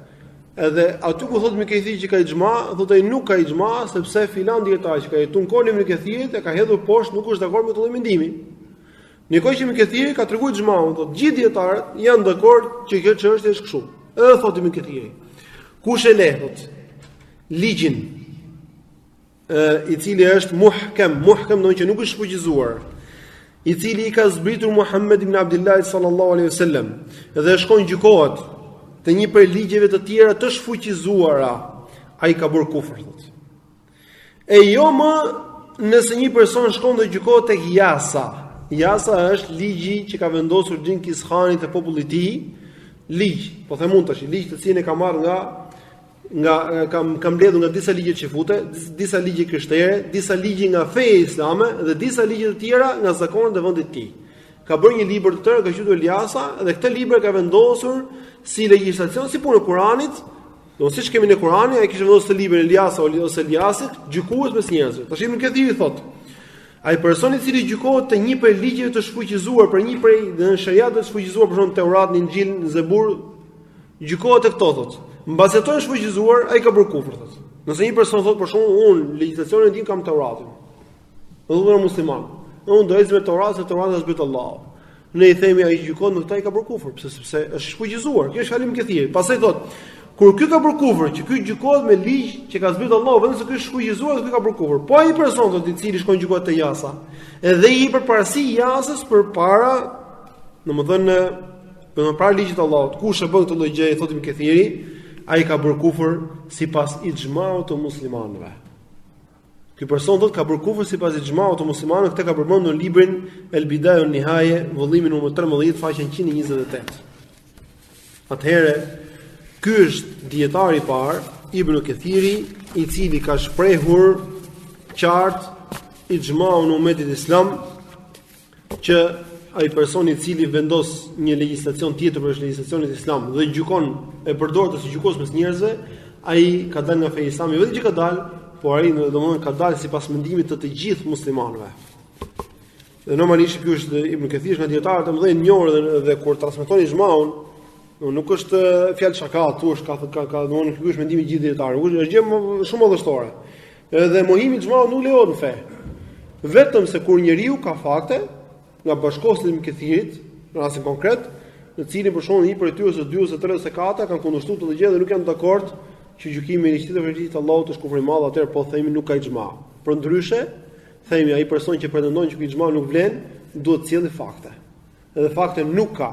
edhe aty ku thotë Ibn Kathiri që ka ixhma, thotë ai nuk ka ixhma sepse filan dietar që ka jetuar në kohën e Ibn Kathirit e ka hedhur poshtë, nuk është dakord me këtë mendim. Nikoj që Ibn Kathiri ka treguar ixhmaun, thotë gjithë dietarët janë dakord që kjo çështje është kështu. Edhe thotë Ibn Kathiri, kush e lehot ligjin i cili është muhkem do që nuk është shfuqizuar, i cili i ka zbritur Muhammed ibn Abdullah sallallahu alaihi wasallam, dhe shkon gjykohet te një prej ligjeve të tjera të shfuqizuara, ai ka bërë kufër, thotë. E jo më nëse një person shkon dhe gjykohet tek Jasa. Jasa është ligji që ka vendosur Xhenkis Khani te populli i tij, ligj, po them unë tash, ligj të cilin e ka marrë kam mbledhur nga disa ligje çifute, disa ligje krishtere, disa ligje nga feja islame dhe disa ligje të tjera nga zakonet e vendit të tij. Ka bërë një libër të tërë, ka quajtur Jasa, dhe këtë libër ka vendosur si legjislacion, si punë e Kuranit, do siç kemi në Kur'an, ai kishte vendosur librin e Jasa ose Jasit, gjykues mes njerëzve. Tash Ibn Kathiri thotë, ai personi i cili gjykohet te një prej ligjeve të shfuqizuar për një prej në shariat të shfuqizuar për shembull Teurat, Injil, Zebur, gjykohet te këto thotë. Mbas ato është shfuqizuar, ai ka bërë kufër thotë. Nëse një person thotë për shembull unë legjislacionin e din kam Teuratin. Do të thonë musliman. Unë do të me Teurat, se Teurati është zbrit Allahu. Ne i themi ai gjykon me këtë ai ka bërë kufër, sepse është shfuqizuar. Kjo është fjalë e Kathiri. Pastaj thotë, kur ky ka bërë kufër, që ky gjykohet me ligj që ka zbritur Allahu, vetëm se ky është shfuqizuar dhe ky ka bërë kufër. Po ai person thotë i cili shkon gjykohet te Jasa, edhe i përparësi Jasës përpara, domethënë përpara ligjit të Allahut. Kush e bën këtë lloj gjëje, thotë Ibn Kathiri, ai ka bërë kufër sipas ixhmaut të muslimanëve. Ky person thotë ka bërë kufër sipas ixhmaut të muslimanëve, këtë ka përmendur në librin El Bidaya wan Nihaya, vëllimi numër 13, faqja 128. Atëherë, ky është dietari i parë, Ibn Kathiri, i cili ka shprehur qartë ixhmaun në umetin islam që ai person i cili vendos një legjislacion tjetër për legjislacionin islam dhe gjykon e përdor të si gjykues mes njerëzve, ai ka dalë nga feja islame, vetëm që ka dalë, por ai domosdoshmë ka dalë sipas mendimit të gjithë muslimanëve. Dhe normalisht ky është Ibn Kathiri, nga dietarët e mëdhenj njohur dhe kur transmeton ixhmaun, nuk është fjalë shaka, thuaç ka domosdoshmë ky është mendimi i gjithë dietarëve, është gjë shumë madhështore. Edhe mohimi i ixhmaut nuk lejohet në fe. Vetëm se kur njeriu ka fakte nga bashkëkohësit e Ibn Kathirit, në rastin konkret, në cilin për shembull një prej tyre ose 2 ose 3 ose 4 kanë kundërshtuar këtë gjë dhe nuk janë dakord që gjykimi i ligjit të Allahut është kufër i madh, atëherë po themi nuk ka ixhma. Përndryshe, themi ai person që pretendon që ky ixhma nuk vlen, duhet të sjellë fakte. Edhe fakte nuk ka.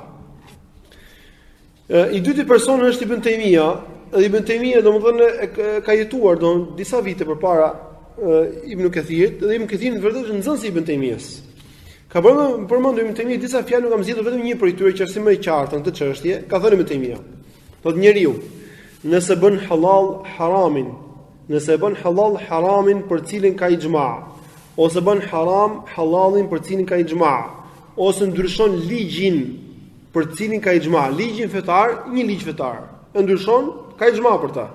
I dyti person është Ibn Taymija, dhe Ibn Taymija domethënë ka jetuar disa vite përpara Ibn Kathirit, dhe Ibn Kathiri në vërtetë është nxënësi i Ibn Taymijas. Ka përmendur Ibn Taymija disa fjalë, nuk kam zgjedhur vetëm një prej tyre që është më i qartë në këtë çështje. Ka thënë Ibn Taymija, thotë njeriu, nëse bën halal haramin, nëse bën halal haramin për cilin ka ixhma, ose bën haram halalin për cilin ka ixhma, ose ndryshon ligjin për cilin ka ixhma, ligjin fetar, një ligj fetar, e ndryshon, ka ixhma për ta.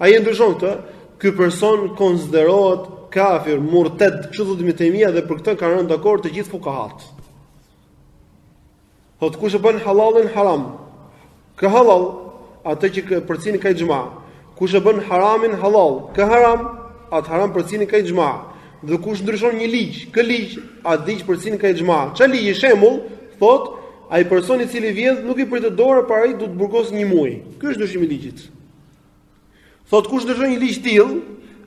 Ai e ndryshon këtë, ky person konsiderohet kafir, murted, kështu thotë Ibn Taymija, dhe për këtë kanë rënë dakord të gjithë fuqahat. Thotë kush e bën halalin haram, ka halal, atë që për cilin ka ixhma. Kush e bën haramin halal, ka haram, atë haram për cilin ka ixhma. Dhe kush ndryshon një ligj, kë ligj, atë ligj për cilin ka ixhma. Çfarë ligji shembull, thotë, ai person i cili vjedh nuk i pritet dorë, para ai duhet të burgos një muaj. Ky është ndryshimi i ligjit. Thotë kush ndryshon një ligj tillë,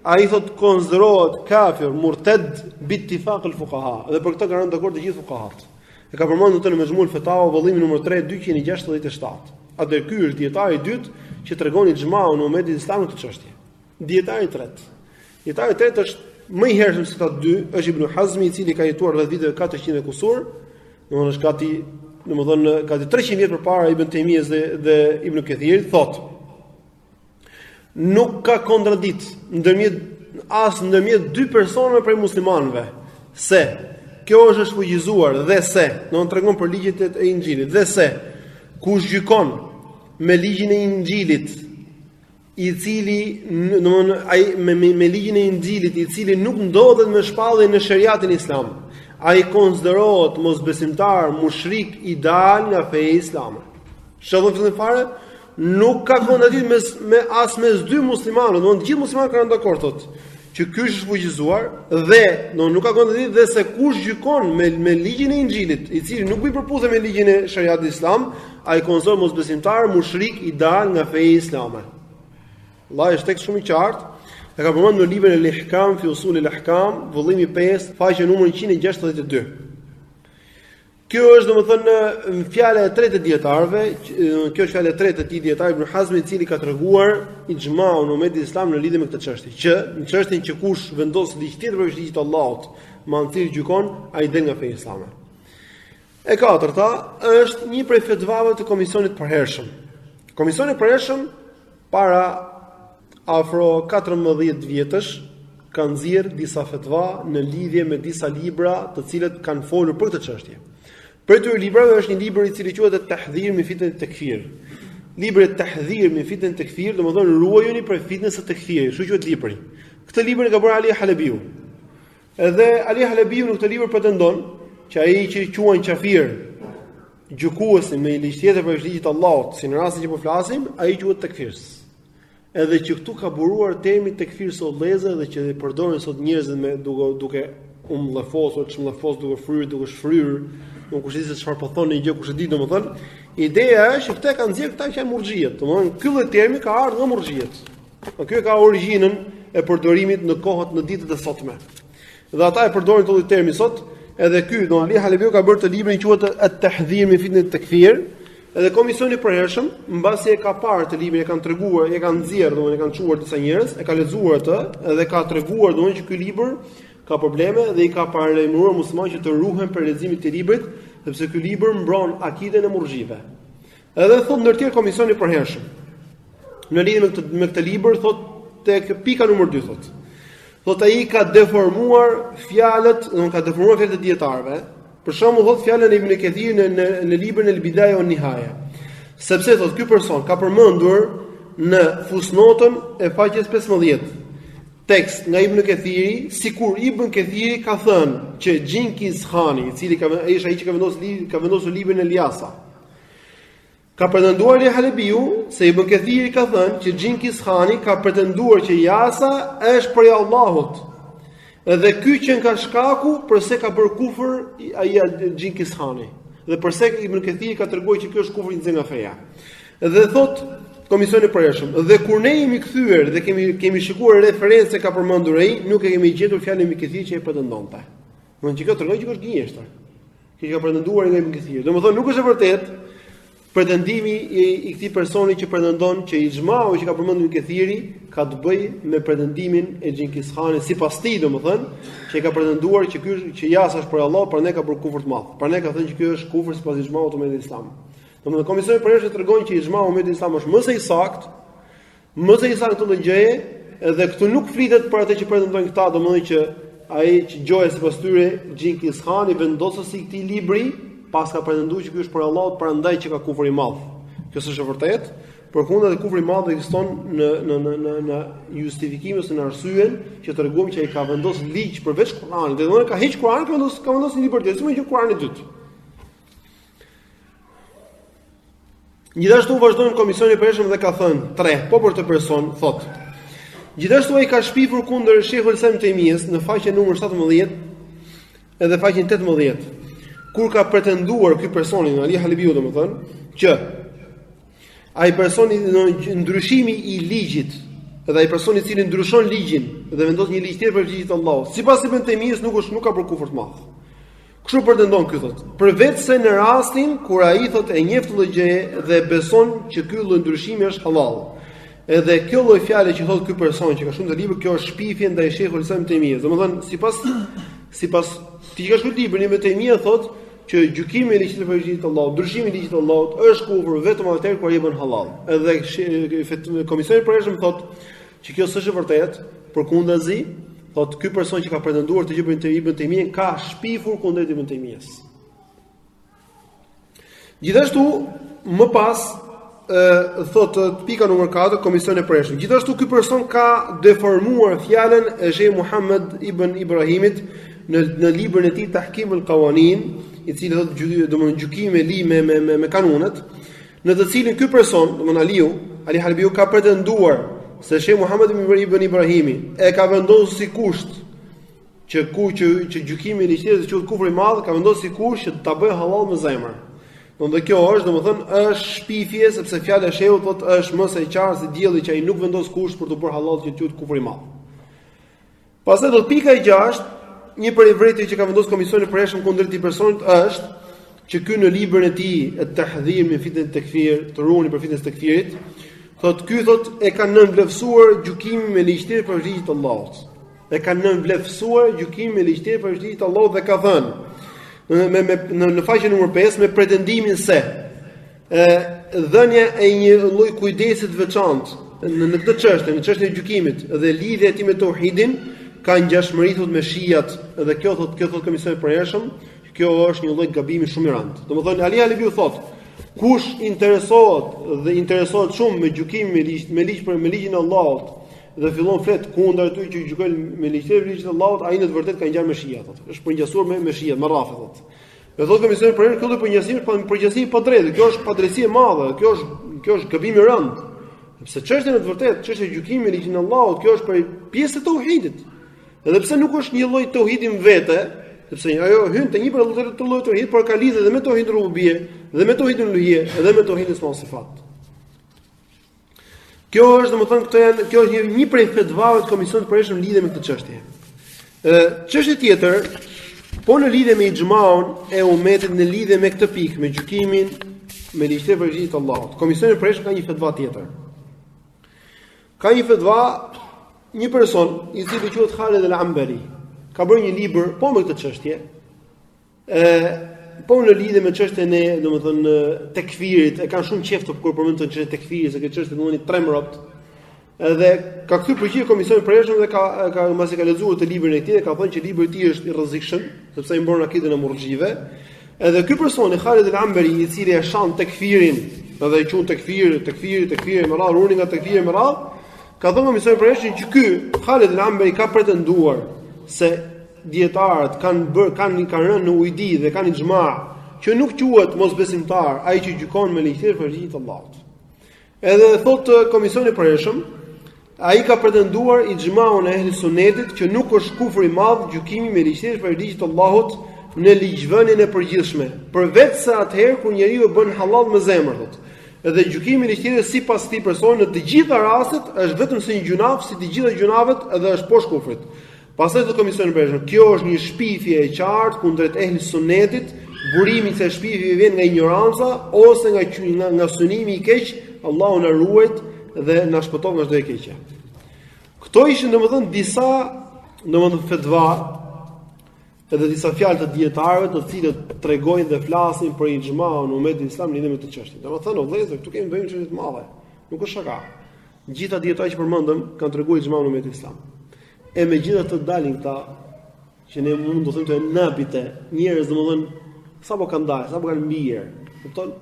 ai thotë konsiderohet kafir, murted bi ittifaq al-fuqaha. Dhe për këtë kanë rënë dakord të gjithë fuqahat. E ka përmendur në Mezmul Fatawa, vëllimi numër 3, 267. Atë ky është dietari i dytë që tregon ixhmaun në umetin islam në këtë çështje. Dietari i tretë është më i hershëm se këta dy, është Ibn Hazmi, i cili ka jetuar rreth viteve 400 kusur, domethënë gati 300 vjet përpara Ibn Taymiyes dhe Ibn Kathirit, thotë: nuk ka kontradikt ndërmjet dy personave prej muslimanëve se kjo është shfuqizuar dhe se, tregon për ligjet e Injilit, dhe se kush gjykon me ligjin e Injilit, i cili me ligjin e Injilit, i cili nuk ndodhet me shpallje në shariatin islam, ai konsiderohet mosbesimtar, mushrik, i dal nga feja islame. Shëllon fillim fare, nuk ka kontradikt mes dy muslimanëve, të gjithë muslimanët kanë dakord thotë që ky është shfuqizuar dhe nuk ka kontradikt dhe se kush gjykon me ligjin e Injilit, i cili nuk i përputhet me ligjin e shariatit islam, ai konsiderohet mosbesimtar, mushrik, i dal nga feja islame. Allah është tekst shumë i qartë, e ka përmendur në librin El-Ihkam fi Usul al-Ahkam, vëllimi 5, faqe numër 162. Kjo është domethënë fjala e tretë e dietarëve, kjo është fjala e tretë e tij dietar Ibn Hazmi, i cili ka treguar ixhmaun në umetin islam në lidhje me këtë çështje, që në çështjen që kush vendos ligj tjetër për ligjit të Allahut, me anë gjykon, ai del nga feja islame. E katërta është një prej fetvave të komisionit përhershëm. Komisioni i përhershëm para afro 14 vjetësh ka nxjerr disa fetva në lidhje me disa libra të cilët kanë folur për këtë çështje. Për këtyre librave është një libër i cili quhet At-Tahdhir min Fitnat at-Takfir. Libri At-Tahdhir min Fitnat at-Takfir, domethënë ruajuni prej fitnes së tekfirit, kështu quhet libri. Këtë libër e ka bërë Ali Halabiu. Edhe Ali Halabiu në këtë libër pretendon që ai që quhen kafir, gjykuesi me ligj tjetër për ligjit të Allahut, si në rastin që po flasim, ai quhet tekfirs. Edhe që këtu ka buruar termi tekfir sollëze dhe që e përdorin sot njerëzit me duke umllëfosur, çmllëfos, duke fryrë, duke shfryrë, nuk kush di se çfarë po thonë një gjë kush e di domethënë. Ideja është që këta kanë nxjerrë këta që janë murxhiet, domethënë ky lloj termi ka ardhur nga murxhiet. Ky ka origjinën e përdorimit në kohët në ditët e sotme. Dhe ata e përdorin këtë lloj termi sot, edhe ky don Ali Halabiu ka bërë të librin që quhet At-Tahdhir min Fitnat at-Takfir. Edhe komisioni i përhershëm, mbasi e ka parë të librin, e kanë treguar, e kanë nxjerrë, domethënë e kanë çuar disa njerëz, e ka lexuar atë dhe ka treguar domethënë që ky libër ka probleme dhe i ka paralajmëruar muslimanët që të ruhen për leximin e këtij libri, sepse ky libër mbron akiden e murxhive. Edhe thotë ndërtjer komisioni i përhershëm. Në lidhje me këtë libër thotë tek pika numër 2 thotë. Thotë ai ka deformuar fjalët, ka deformuar fjalët e dietarëve. Për shembull thotë fjalën e Ibn Kathirit në librin El-Bidaya wa Nihaya. Sepse thotë ky person ka përmendur në fusnotën e faqes 15 tekst nga Ibn Kathiri, sikur Ibn Kathiri ka thënë që Xhinkis Khani, i cili ishte ai që ka vendosur librin e Eliasa. Ka pretenduar Ali Halabiu se Ibn Kathiri ka thënë që Xhinkis Khani ka pretenduar që Eliasa është prej Allahut. Edhe ky që nga shkaku përse ka bërë kufër ai Xhinkis Khani. Dhe përse Ibn Kathiri ka treguar që ky është kufri i nxjerrë nga feja. Dhe thot komisioni i përhershëm, dhe kur ne jemi kthyer dhe kemi shikuar referencë ka përmendur ai, nuk e kemi gjetur fjalën e Ibn Kathirit që e pretendonte. Domthonjë që kjo tregon që është gënjeshtër. Që ka pretenduar nga Ibn Kathiri. Domethënë nuk është e vërtetë pretendimi i këtij personi që pretendon që ixhmau që ka përmendur Ibn Kathiri ka të bëjë me pretendimin e Xhinkis Khanit sipas tij, domethënë, që ka pretenduar që ky që jasa është për Allah, prandaj ka bërë kufër të madh. Prandaj ka thënë që ky është kufër sipas ixhmaut të umatit islam. Domethënë komisioni i përhershëm tregon që ixhmau i umatit islam është më së i saktë këtë gjëje, edhe këtu nuk flitet për atë që pretendojnë këta, domethënë që ai që gjoja sipas tyre Xhinkis Khani vendosësi i këtij libri pas ka pretenduar që ky është për Allah, prandaj që ka kufër i madh. Kjo s'është e vërtetë. Përkundër kufri i madh ekziston në justifikimin ose në arsyeën që tregojmë që ai ka vendosur ligj përveç Kuranit. Dhe domethënë ka heq Kuranin, ka vendosur një libër tjetër, si më që Kurani i dytë. Gjithashtu vazhdon komisioni i përhershëm dhe ka thënë 3, po për të person, thotë. Gjithashtu ai ka shpifur kundër Sheikhul Islam Taymiyes në faqen numër 17 edhe faqen 18, kur ka pretenduar ky personi, Ali Halabiu domethënë, që ai personi në ndryshimi i ligjit, edhe ai personi i cili ndryshon ligjin dhe vendos një ligj tjetër për ligjin e Allahut, sipas Ibn Taymiyes nuk ka bërë kufër të madh. Kështu pretendon ky thotë. Përveç se në rastin kur ai thotë e njeh këtë gjë dhe beson që ky lloj ndryshimi është halal. Edhe kjo lloj fjale që thotë ky person që ka shumë të libër, kjo është shpifje ndaj shehut Islam Temije. Domethënë, sipas ti ka shkruar librin me Temije thotë që gjykimi i ligjit për ligjit të Allahut, ndryshimi i ligjit të Allahut është kufër vetëm atëherë kur ai bën halal. Edhe komisioni për përgjithshëm thotë që kjo s'është e vërtetë, përkundazi, thotë ky person që ka pretenduar të gjë për Ibn Taymiyyah ka shpifur kundrejt Ibn Taymiyyahs. Gjithashtu, më pas thotë pika numër 4, komisioni e përgjithshëm. Gjithashtu ky person ka deformuar fjalën e Sheh Muhammad ibn Ibrahimit në librin e tij Tahkim al-Qawanin, i cili thotë domthonë gjykimi me kanunet, në të cilin ky person, domthonë Ali Halbiu ka pretenduar se Sheh Muhammad ibn Ibrahimi e ka vendosur si kusht që gjykimi i ligjit të quhet kufri i madh, ka vendosur si kusht që ta bëjë halal me zemër. Dhe kjo është, domethënë, është shpifje sepse fjala e Shehut thotë është më së qartë se dielli që ai nuk vendos kusht për të bërë halal që quhet kufri i madh. Pastaj do pika e 6, një prej vërtetave që ka vendosur komisioni i përgjithshëm kundër këtij personit është që ky në librin e tij At-Tahdhir min fitnat at-takfir, të ruani për fitnën e takfirit, thotë e kanë nënvlefsuar gjykimin me ligjit për ligjit të Allahut. E kanë nënvlefsuar gjykimin me ligjit për ligjit të Allahut dhe ka thënë në faqen numër 5 me pretendimin se dhënia e një lloj kujdesi të veçantë në këtë çështje, në çështjen e gjykimit dhe lidhja e tij me tauhidin ka ngjashmëri me shiat dhe kjo thotë komisioni i përgjithshëm, kjo është një lloj gabimi shumë i rëndë. Domethënë Ali Aleviu thotë, kush interesohet shumë me gjykimin me ligjin e Allahut dhe fillon flet kundër aty që gjykojnë me ligjin e Allahut, ai në të vërtetë ka ngjarë me shia, thotë. Është përngjasur me shia, me rrafë, thotë. Dhe thotë komisioni për këtë përngjësim pa drejtë, kjo është padrejti e madhe, kjo është gabim i rëndë. Sepse çështja në të vërtetë, çështja e gjykimit me ligjin e Allahut, kjo është për pjesë të tauhidit. Edhe pse nuk është një lloj tauhidi vetë, sepse ajo hyn te një prej të llojit tauhid, por ka lidhje edhe me tauhidin rububie, dhe me tauhidin uluhie, edhe me tauhidin isma sifat. Kjo është, domethënë, kjo është një prej fetvave të komisionit të përgjithshëm lidhje me këtë çështje. Çështje tjetër, po në lidhje me ixhmaun e umetit në lidhje me këtë pikë, me gjykimin me ligjit për ligjit të Allahut. Komisioni i përgjithshëm ka një fetva tjetër. Ka një fetva, një person i cili quhet Khalid al-Ambari, ka bërë një libër po me këtë çështje, po në lidhje me çështjen e, domethënë, tekfirit, e kanë shumë qeftë kur përmendën çështjen e tekfirit, se kjo çështje domethënë tremropt. Edhe ka kthyr përgjigje komisioni i përgjithshëm dhe ka mbasi ka lexuar të librin e tij dhe ka thënë që libri i tij është i rrezikshëm, sepse i mbron akidën e murxhive. Edhe ky person, Khalid al-Ambari, i cili e shan tekfirin, edhe i quajnë tekfir, me radhë runi nga tekfiri me radhë, ka thënë komisioni i përgjithshëm që ky Khalid al-Ambari ka pretenduar se dietarët kanë rënë në ujdi dhe kanë ixhma që nuk quhet mosbesimtar ai që gjykon me ligjin për ligjit të Allahut. Edhe thotë komisioni i përgjithshëm, ai ka pretenduar ixhmaun e ehli sunetit që nuk është kufër i madh gjykimi me ligjin për ligjit të Allahut në ligjvënien e përgjithshme, përveç se atëherë kur njeriu e bën halal me zemër, thotë. Edhe gjykimi i ligjit sipas këtij personi në të gjitha rastet është vetëm si një gjunaf, si të gjitha gjunavet, edhe është poshtë kufrit. Pastaj do komisioni përgjithshëm, kjo është një shpifje e qartë kundrejt ehli sunetit, burimi se shpifje vjen nga ignoranca ose nga synimi i keq, Allahu na ruajt dhe na shpëton nga çdo e keqe. Kto ishin domethënë disa fetva edhe disa fjalë të dietarëve, të cilët tregojnë dhe flasin për ixhmaun në umetin islam lidhur me këtë çështje. Domethënë, vëllezër, këtu kemi bëjmë çështje të mëdha. Nuk është shaka. Gjithë dietarët që përmendëm kanë treguar ixhmaun në umetin islam. E megjithatë dalin këta që ne mund të thëmë të nabite, njerëz domethënë sapo kanë dalë, sapo kanë mbier, kupton?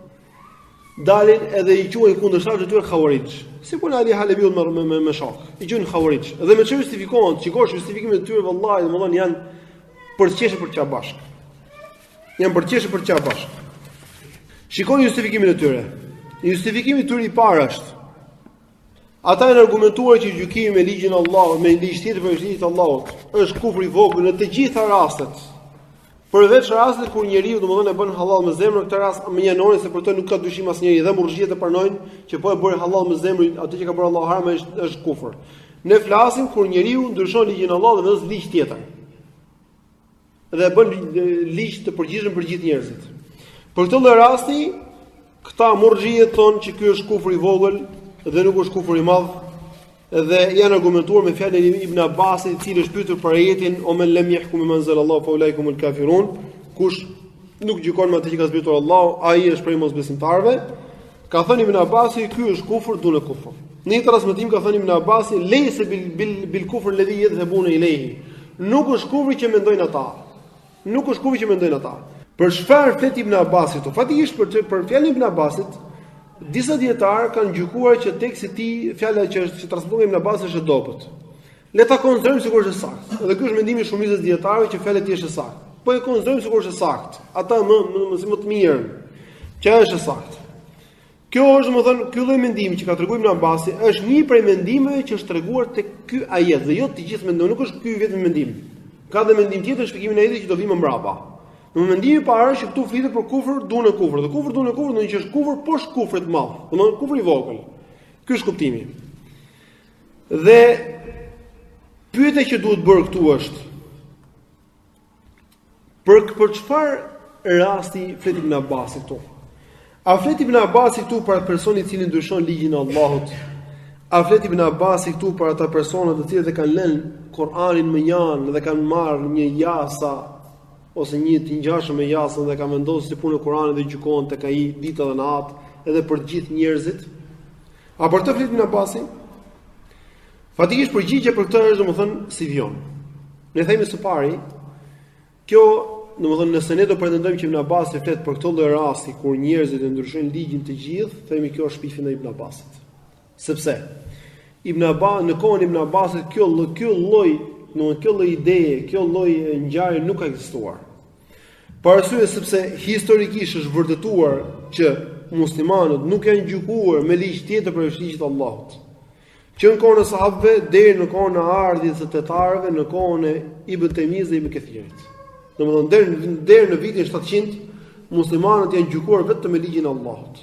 Dalin edhe i quajnë kundërshtarët e tyre xhawarij. Si po Ali Halebiu me shok. I quajnë xhawarij. Dhe me çfarë justifikohen? Shikosh justifikimin e tyre vallahi, domethënë janë për të qeshur për çfarë bashk. Janë për të qeshur për çfarë bashk. Shikoni justifikimin e tyre. Justifikimi i tyre i parë është ata janë argumentuar që gjykimi me ligjin e Allahut, me ligj tjetër për ligjin e Allahut, është kufri i vogël në të gjitha rastet. Përveç rastet kur njeriu domodin e bën halal me zemrën, këtë rast më njëjtonin se për të nuk ka dyshim asnjëri dhe murxhiet e pranojnë që po e bëri halal me zemrën, atë që ka bërë Allahu haram është kufër. Ne flasim kur njeriu ndryshon ligjin e Allahut dhe vendos ligj tjetër. dhe bën ligj të përgjithshëm për gjithë njerëzit. Për këtë lloj rasti, këta murxhiet thonë që ky është kufër i vogël dhe nuk është kufër i madh, dhe janë argumentuar me fjalën e Ibn Abbasit, i cili është pyetur për ajetin o men lam yahkum bima anzalallahu fa ulaikumul kafirun, kush nuk gjykon me atë që ka zbritur Allahu, ai është prej mosbesimtarëve. Ka thënë Ibn Abbasi, ky është kufër dune kufër. Në një transmetim ka thënë Ibn Abbasi, leysa bil kufr alladhi yadhhabuna ilayhi. Nuk është kufri që mendojnë ata. Nuk është kufri që mendojnë ata. Për çfarë flet Ibn Abbasi këtu? Fatikisht për fjalën e Ibn Abbasit, disa dietarë kanë gjykuar që teksti i tij, fjala që transmeton Ibn Abbasi është e dobët. Le ta konsiderojmë sikur është saktë. Dhe ky është mendimi i shumicës dietarëve që fjala e tij është e saktë. Po e konsiderojmë sikur është e saktë. Ata më të mirë që është e saktë. Kjo është, domethënë, ky lloj mendimi që ka treguar Ibn Abbasi është një prej mendimeve që është treguar tek ky ajet, dhe jo të gjithë mendojnë, nuk është ky vetëm mendim. Ka dhe mendim tjetër shpjegimin e ajetit që do vi më mbrapa. Në mendimi i parë që këtu flitet për kufër dune kufër, dhe kufër dune kufër do të thotë që është kufër poshtë kufrit të madh, domethënë kufri i vogël. Ky është kuptimi. Dhe pyetja që duhet bërë këtu është për çfarë rasti flet Ibn Abbasi këtu? A flet Ibn Abbasi këtu për personin i cili ndryshon ligjin e Allahut? A flet Ibn Abbasi këtu për ata persona të cilët e kanë lënë Kur'anin më janë dhe kanë marrë një jasa ose një të ngjashëm me jasën dhe kanë vendosur si punë e Kur'anit dhe gjykon tek ai ditë dhe natë edhe për gjithë njerëzit? A për të flet Ibn Abbasi? Fatikisht përgjigjja për këtë është domethënë si vjen. Ne themi së pari, kjo domethënë nëse ne do pretendojmë që Ibn Abbasi flet për këtë lloj rasti kur njerëzit e ndryshojnë ligjin të gjithë, themi kjo është shpifja e Ibn Abbasit. Sepse Ibn Abbas në kohën e Ibn Abbasit kjo lloj ideje, kjo lloj ngjarje nuk ka ekzistuar. Për arsye sepse historikisht është vërtetuar që muslimanët nuk janë gjykuar me ligj tjetër për ligjit të Allahut. Që në kohën e sahabëve deri në kohën e ardhjes së tetarëve, në kohën e Ibn Taymijës dhe Ibn Kathirit. Domethënë deri në vitin 700 muslimanët janë gjykuar vetëm me ligjin e Allahut.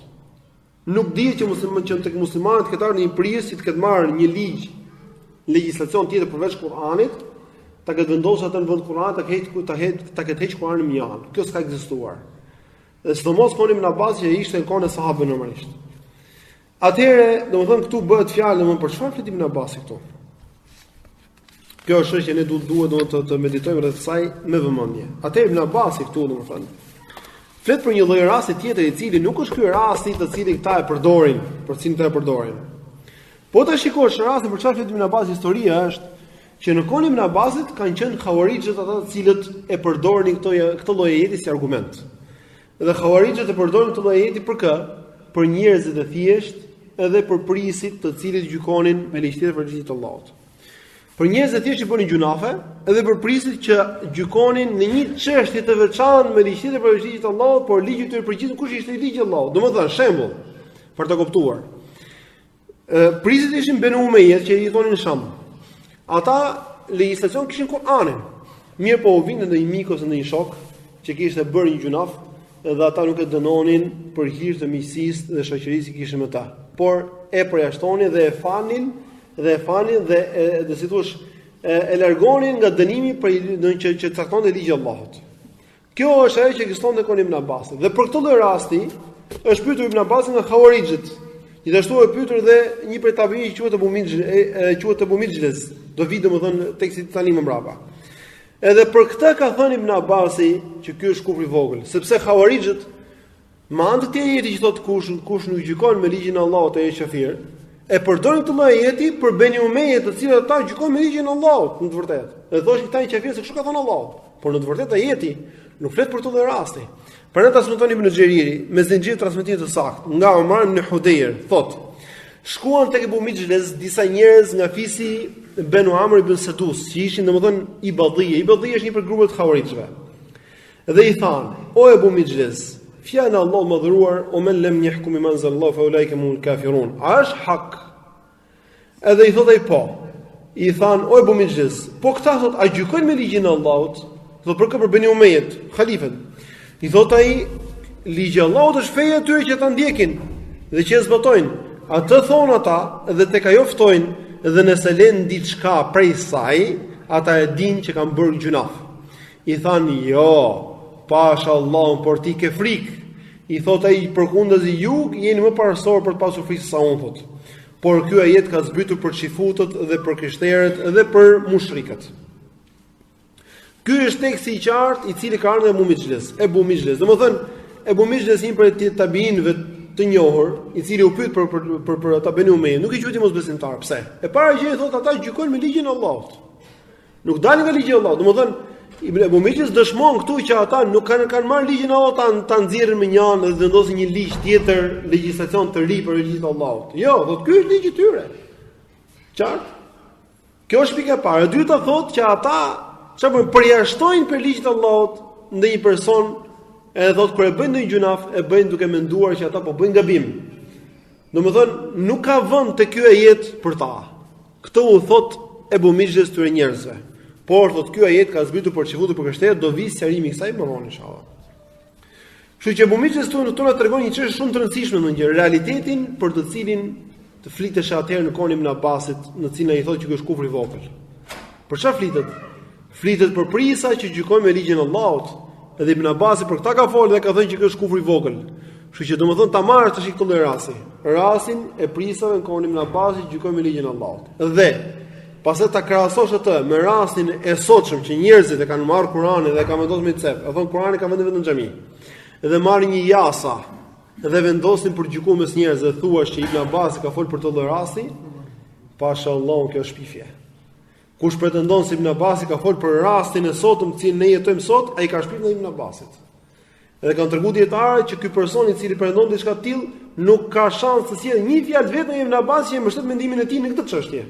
Nuk dihet që tek muslimanët ketë ardhur një prisje të ketë marrë një legjislacion tjetër përveç Kur'anit, ta ketë vendosur atë në vend Kur'anit, ta ketë hequr Kur'anin më janë. Kjo s'ka ekzistuar. Dhe sidomos kohën e Ibn Abbas që ishte në kohën e sahabëve normalisht. Atëherë, domethënë këtu bëhet fjalë domethënë për çfarë flet Ibn Abbasi këtu. Kjo është që ne duhet të meditojmë rreth saj me vëmendje. Atëherë Ibn Abbasi këtu domethënë flet për një lloj rasti tjetër i cili nuk është ky rasti të cilin këta e përdorin, për cilin këta e përdorin. Po ta shikosh rastin për çfarë flet Ibn Abbasi, historia është që në kohën e Ibn Abbasit kanë qenë xhawarixhët ata të cilët e përdorin këtë lloj ajeti si argument. Dhe xhawarixhët e përdorin këtë lloj ajeti për kë? Për njerëzit e thjeshtë edhe për prisit të cilët gjykonin me ligj tjetër për ligjit të Allahut. Për njerëzit e thjeshtë që bënin gjunafe, edhe për prisit që gjykonin në një çështje të veçantë me ligj tjetër për ligjit të Allahut, por ligji i tyre përgjithësisht kush ishte i ligji i Allahut. Domethënë, shembull, për të kuptuar. Prisit ishin Banu Umayya që i thonin Sham. Ata legjislacion kishin Kur'anin. Mirë po u vinte ndonjë mik ose ndonjë shok që kishte bërë një gjunaf, dhe ata nuk e dënonin për hir të miqësisë dhe shoqërisë që kishin me ta, por e përjashtonin dhe e fanin dhe si thosh e largonin nga dënimi për që caktonte ligji i Allahut. Kjo është ajo që ekziston në kohën e Ibn Abbasit. Dhe për këtë lloj rasti është pyetur Ibn Abbasi nga xhawarixhët. Gjithashtu e pyetur dhe një prej tabiinëve quhet Abu Mijles. Do vi domethënë teksti tani më mbrapa. Edhe për këtë ka thënë Ibn Abbasi që ky është kufri i vogël, sepse xhawarixhët me anë të këtij ajeti që thotë kush nuk gjykon me ligjin e Allahut ai është kafir, e përdorin këtë lloj ajeti për Bani Umayya, të cilët ata gjykojnë me ligjin e Allahut, në të vërtetë. Dhe thoshin këta janë kafir se kështu ka thënë Allahu. Por në të vërtetë ajeti nuk flet për këtë lloj rasti. Për ne transmeton Ibn Xheriri me zinxhir transmetim të saktë nga Umar ibn Hudayr, thotë: shkuan tek Abu Mijles disa njerëz nga fisi Banu Amr ibn Sadus, që ishin domethënë ibadhije. Ibadhije është një për grupet xhawarixhëve. Dhe i thanë: o Abu Mijles, fjala Allah më dhuruar, o men lam yahkum bima anzalallahu fa ulaika humul kafirun. A është hak? Edhe i thotë ai po. I thanë: o Abu Mijles, po këta thotë a gjykojnë me ligjin e Allahut? Thotë për kë për Bani Umayya, halifën. I thotë ai, ligji i Allahut është feja e tyre që ta ndjekin dhe që e zbatojnë. Atë thonë ata dhe tek ajo ftojnë, dhe nëse lën diçka prej saj, ata e dinë që kanë bërë gjunaf. I thanë, jo, pasha Allahun, por ti ke frikë. I thot ai përkundazi, ju jeni më parësor për të pasur frikë se sa unë, thot. Por ky ajet ka zbritur për xifutët dhe për krishterët dhe për mushrikët. Ky është teksti i qartë i cili ka ardhur Ebu Mijles. Domethënë Ebu Mijles një prej tabiinëve të njohur, i cili u pyet për ata Beni Umeje, nuk i quajti mosbesimtar. Pse? E para gjë i thotë ata gjykojnë me ligjin e Allahut. Nuk dalin nga ligji i Allahut. Domethënë Ebu Mijles dëshmon këtu që ata nuk kanë marrë ligjin e Allahut, ta nxjerrin me një anë dhe vendosin një ligj tjetër, legjislacion të ri për ligjin e Allahut. Jo, thotë ky është ligji i tyre. Qartë? Kjo është pika e parë. E dyta thotë që ata çfarë përjashtojnë për ligjin e Allahut ndonjë person, edhe thotë kur e bëjnë ndonjë gjunaf, e bëjnë duke menduar që ata po bëjnë gabim. Domethënë nuk ka vend te ky ajet për ta. Këtë u thotë Ebu Mijles tyre njerëzve. Por thotë ky ajet ka zbritur për çifutë për kështetë, do vi sqarimi i kësaj më vonë inshallah. Kështu që Ebu Mijles tonë tregon një çështje shumë të rëndësishme ndonjë realitetin për të cilin të flitesh atëherë në kohën e Ibn Abbasit, në cilin ai thotë që ky është kufri i vogël. Për çfarë flitet? Flitet për prisa që gjykojnë me ligjin e Allahut. Edhe Ibn Abbasi për këtë ka folur dhe ka thënë që ky është kufri i vogël. Kështu që domethënë ta marrësh tash këtë rastin e prisave në kohën e Ibn Abbasit gjykojnë me ligjin e Allahut. Dhe pastaj ta krahasosh atë me rastin e sotshëm që njerëzit e kanë marrë Kur'anin dhe e kanë vendosur me cep. E thon Kur'ani ka vendosur vetëm në xhami. Dhe marrin një jasa dhe vendosin për gjykuar mes njerëzve, thuash që Ibn Abbasi ka folur për këtë rasti, pashallahu kjo është shpifje. Kush pretendon se Ibn Abbasi ka folur për rastin e sotëm që ne jetojmë sot, ai ka shpifur në Ibn Abbasit. Edhe kanë treguar dietarët që ky person i cili pretendon diçka të tillë nuk ka shans të sjellë një fjalë vetëm në Ibn Abbasi që mbështet mendimin e tij në këtë çështje.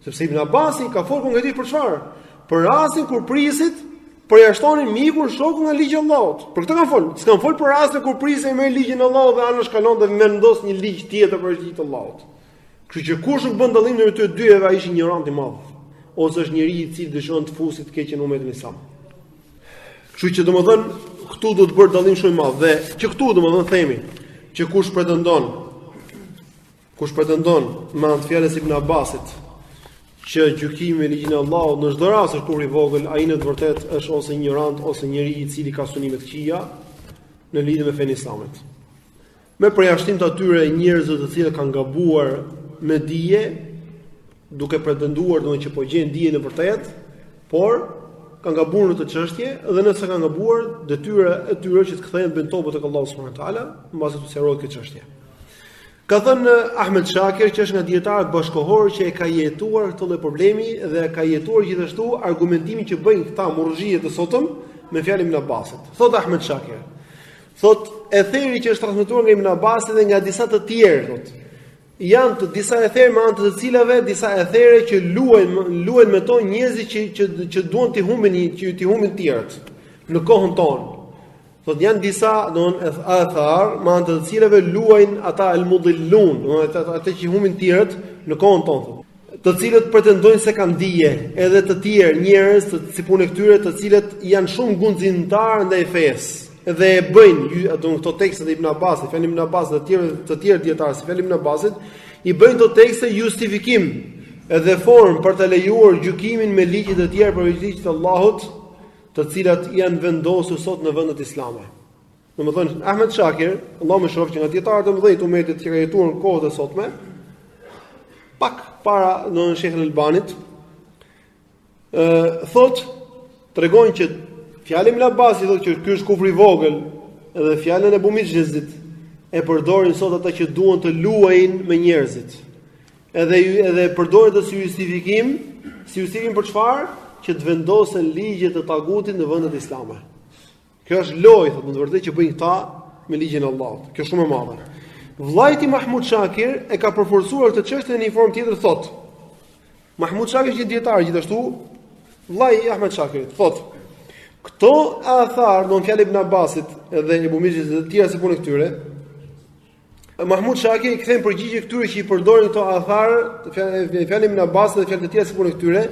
Sepse Ibn Abbasi ka folur konkretisht për çfarë? Për rastin kur prisit përjashtonin mikun shokun nga ligji i Allahut. Për këtë kanë folur. S'kan folur për rastin kur prisin me ligjin e Allahut dhe anë shkalon dhe mendos një ligj tjetër për ligjin e Allahut. Kështu që kush nuk bën dallim ndër këto dy, ai është ignorant i madh. Ose është njeriu i cili dëshiron të fusë të keqen umetin islam. Kështu që domethënë këtu do të bërë dallim shumë i madh dhe që këtu domethënë themi që kush pretendon me anë të fjalës Ibn Abbasit që gjykimi me ligjin e Allahut në çdo rast është kufri i vogël, ai në të vërtetë është ose ignorant ose njeriu i cili ka synime të këqija në lidhje me fenë islamit. Me përjashtim të atyre njerëzve të cilët kanë gabuar me dije, duke pretenduar domethënë që po gjejnë dijen e vërtetë, por kanë gabuar në këtë çështje dhe nëse kanë gabuar, detyra e tyre që të kthehen bën tobë tek Allahu subhanahu wa taala, mbasi të sqarohet këtë çështje. Ka thënë Ahmed Shakir që është nga dietarët bashkohorë që e ka jetuar këtë lloj problemi dhe ka jetuar gjithashtu argumentimin që bëjnë këta murxhiet të sotëm me fjalën e Ibn Abbasit. Thot Ahmed Shakir, thot e theri që është transmetuar nga Ibn Abbasi dhe nga disa të tjerë, thot janë të disa ethere me anë të cilave disa ethere që luajnë me to njerëzit që duan të humbin tjerët në kohën tonë. Thot janë disa athar me anë të cilave luajnë ata al-mudillun, ata që humbin tjerët në kohën tonë. Të cilët pretendojnë se kanë dije, edhe të tjerë njerëz si punë këtyre të cilët janë shumë guximtar ndaj fesë. Dhe e bëjnë këto tekste të Ibn Abbasit, fjalën e Ibn Abbasit dhe të tjerë dietarë si fjalën e Ibn Abbasit, i bëjnë këto tekste justifikim edhe formë për të lejuar gjykimin me ligje të tjera për ligjit të Allahut, të cilat janë vendosur sot në vendet islame. Domethënë Ahmed Shakir, Allahu më shoftë që nga dietarët e mëdhenj të umetit që kanë jetuar në kohët e sotme, pak para në Sheikh al-Albanit, tregon që fjalën e Ibn Abbasit thotë që ky është kufri i vogël, edhe fjalën e Ebu Mijlesit e përdorin sot ata që duan të luajnë me njerëzit. Edhe përdoren të si justifikim për çfarë? Që të vendosen ligjet e tagutit në vendet islame. Kjo është lojë, thotë, në të vërtetë që bëjnë këta me ligjin e Allahut. Kjo është shumë e madhe. Vllajti Mahmud Shakir e ka përforcuar këtë çështje në një formë tjetër, thotë. Mahmud Shakir është një dietar gjithashtu, vllai i Ahmed Shakirit, thotë këto athar, do në fjalë Ibn Abbasit edhe Ebu Mijlesit dhe të tjerë si punë këtyre, Mahmud Shakir i kthen përgjigje këtyre që i përdorin këto athar, fjalën Ibn Abbasit dhe fjalë të tjera si punë këtyre,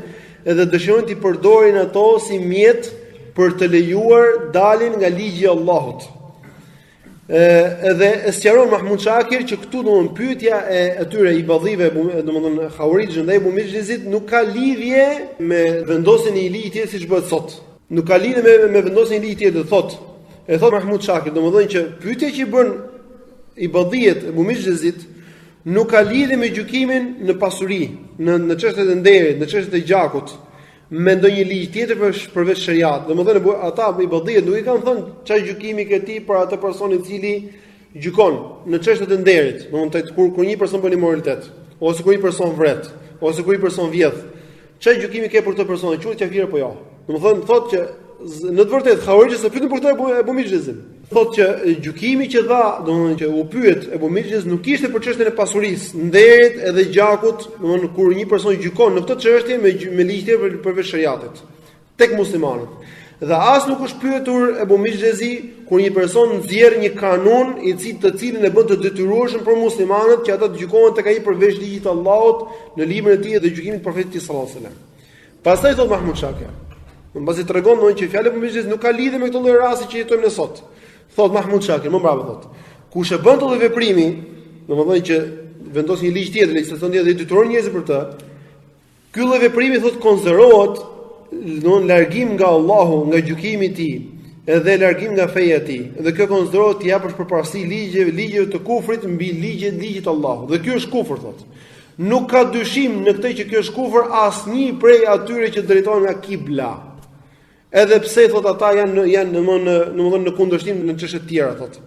edhe dëshirojnë të përdorin ato si mjet për të lejuar dalin nga ligji i Allahut. Edhe e sqaron Mahmud Shakir që këtu domthon pyetja e atyre i badhive, domthon Khawarizh dhe Ebu Mijlesit nuk ka lidhje me vendosjen e një ligji tjetër siç bëhet sot. Nuk ka lidhje me vendosjen e ligjit tjetër, thot Mahmud Shakir, domethënë që pyetja që i bën ibadhiet e Bumixhezit nuk ka lidhje me gjykimin në pasuri, në çështjet e nderit, në çështjet e gjakut, me ndonjë ligj tjetër përveç shariat. Domethënë ata ibadhiet nuk i kanë thënë çfarë gjykimi ke ti për atë person i cili gjykon në çështjet e nderit, domethënë kur një person bën immoralitet, ose kur një person vret, ose kur një person vjedh, çfarë gjykimi ke për këtë person, quhet kafir apo jo? Domethënë thotë që në të vërtetë Xhawarixhët se pyetën për këtë e Bumixhezin. Thotë që gjykimi që dha, domethënë që u pyet e Bumixhez nuk ishte për çështjen e pasurisë, nderit edhe gjakut, domethënë kur një person gjykon në këtë çështje me ligj tjetër përveç shariatit tek muslimanët. Dhe as nuk është pyetur e Bumixhezi kur një person nxjerr një kanun të cilin e bën të detyrueshëm për muslimanët që ata të gjykohen tek ai përveç ligjit të Allahut në librin e tij dhe gjykimit të profetit sallallahu alajhi wasallam. Pastaj thot Mahmud Shakir, mbasi tregon domthonjë që fjala e Bumixhezit nuk ka lidhje me këtë lloj rasti që jetojmë ne sot. Thot Mahmud Shakir, më bravo thot. Kush e bën këtë veprimi, domethënë që vendos një ligj tjetër, legjislacion tjetër dhe detyron njerëzit për të, ky lloj veprimi thot konsiderohet në largim nga Allahu, nga gjykimi i tij, edhe largim nga feja e tij. Dhe kjo konsiderohet të japësh përparësi ligjeve të kufrit mbi ligjit të Allahut. Dhe ky është kufër thot. Nuk ka dyshim në këtë që ky është kufër asnjë prej atyre që drejtohen nga kibla. Edhe pse thot ata janë domethënë në kundërshtim në çështje të tjera thot.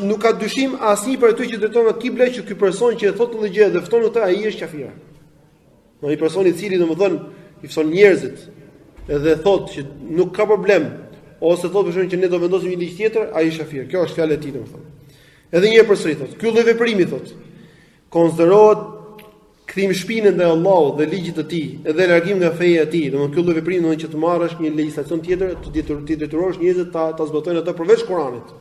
Nuk ka dyshim asnjë prej atyre që drejtohen nga kibla që ky person që e thotë këtë gjë dhe fton këtë ai është kafir. Në një person i cili domethënë i fson njerëzit edhe thotë që nuk ka problem, ose thotë për shembull që ne do vendosim një ligj tjetër, ai është kafir. Kjo është fjala e tij domethënë. Edhe një herë përsëri thotë, ky lloj veprimi thotë konsiderohet kthim shpinën ndaj Allahut dhe ligjit të tij, edhe largim nga feja e tij. Domethënë ky lloj veprimi domethënë që të marrësh një legjislacion tjetër, të detyrosh njerëzit ta zbatojnë atë përveç Kuranit.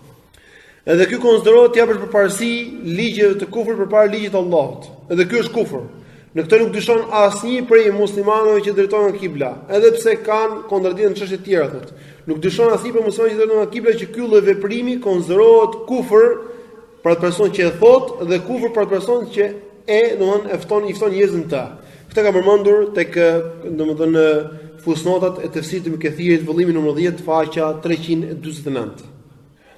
Edhe ky konsiderohet të japësh përparësi ligjeve të kufrit përpara ligjit të Allahut. Edhe ky është kufër. Në këtë nuk dyshon asnjë prej muslimanëve që drejtohen nga kibla, edhe pse kanë kontradiktë në çështje të tjera thotë. Nuk dyshon asnjë prej muslimanëve që drejtohen nga kibla që ky lloj veprimi konsiderohet kufër për atë person që e thotë dhe kufër për atë person që domthon i fton njerëzin të. Këtë ka përmendur tek domthon fusnotat e tefsirit të Mekethirit, vëllimi numër 10, faqja 349.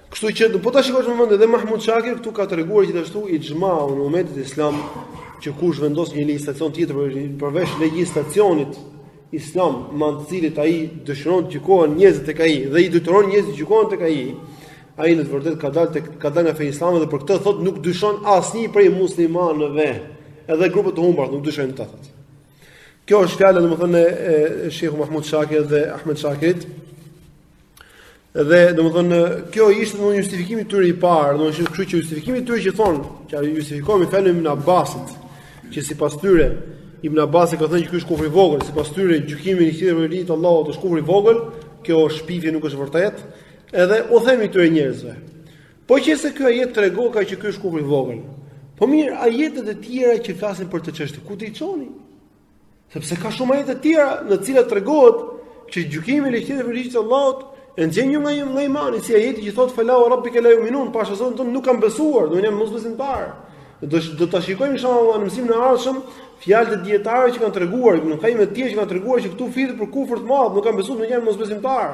Kështu që po ta shikosh më mend edhe Mahmud Shakir këtu ka treguar gjithashtu ixhmau në umetin islam që kush vendos një legjislacion tjetër përveç legjislacionit islam, me të cilit ai dëshiron të gjykohen njerëzit tek ai dhe i detyron njerëzit të gjykohen tek ai në të vërtetë ka dalë nga feja islame dhe për këtë thotë nuk dyshon asnjë prej muslimanëve, edhe grupet e humbura nuk dyshojnë këtë thotë. Kjo është fjala domethënë e Sheikh Mahmud Shakir dhe Ahmed Shakirit. Dhe domethënë kjo ishte një justifikim i tyre i parë, domethënë kështu që justifikimi i tyre që thonë, që justifikohen me fjalën e Ibn Abbasit, që sipas tyre Ibn Abbasi ka thënë që ky është kufri i vogël, sipas tyre gjykimi i ligjit të Allahut është kufri i vogël, kjo shpifje nuk është vërtet. Edhe u themi këtyre njerëzve. Po qëse ky ajet tregon që ky është kufri i vogël. Po mirë, ajetet e tjera që flasin për të çështje, ku ti çoni? Sepse ka shumë ajete të tjera në të cilat tregohet që gjykimi i ligjit të Allahut e nxjerr nga imani, si ajeti që thotë fala wa rabbika la yu'minun, pasha zonë tonë nuk kanë besuar, do janë mosbesimtar. Do ta shikojmë inshallah në mësimin e ardhshëm fjalët e dietarëve që kanë treguar, nuk ka më të tjerë që kanë treguar që këtu flitet për kufër të madh, nuk kanë besuar, nuk janë mosbesimtar.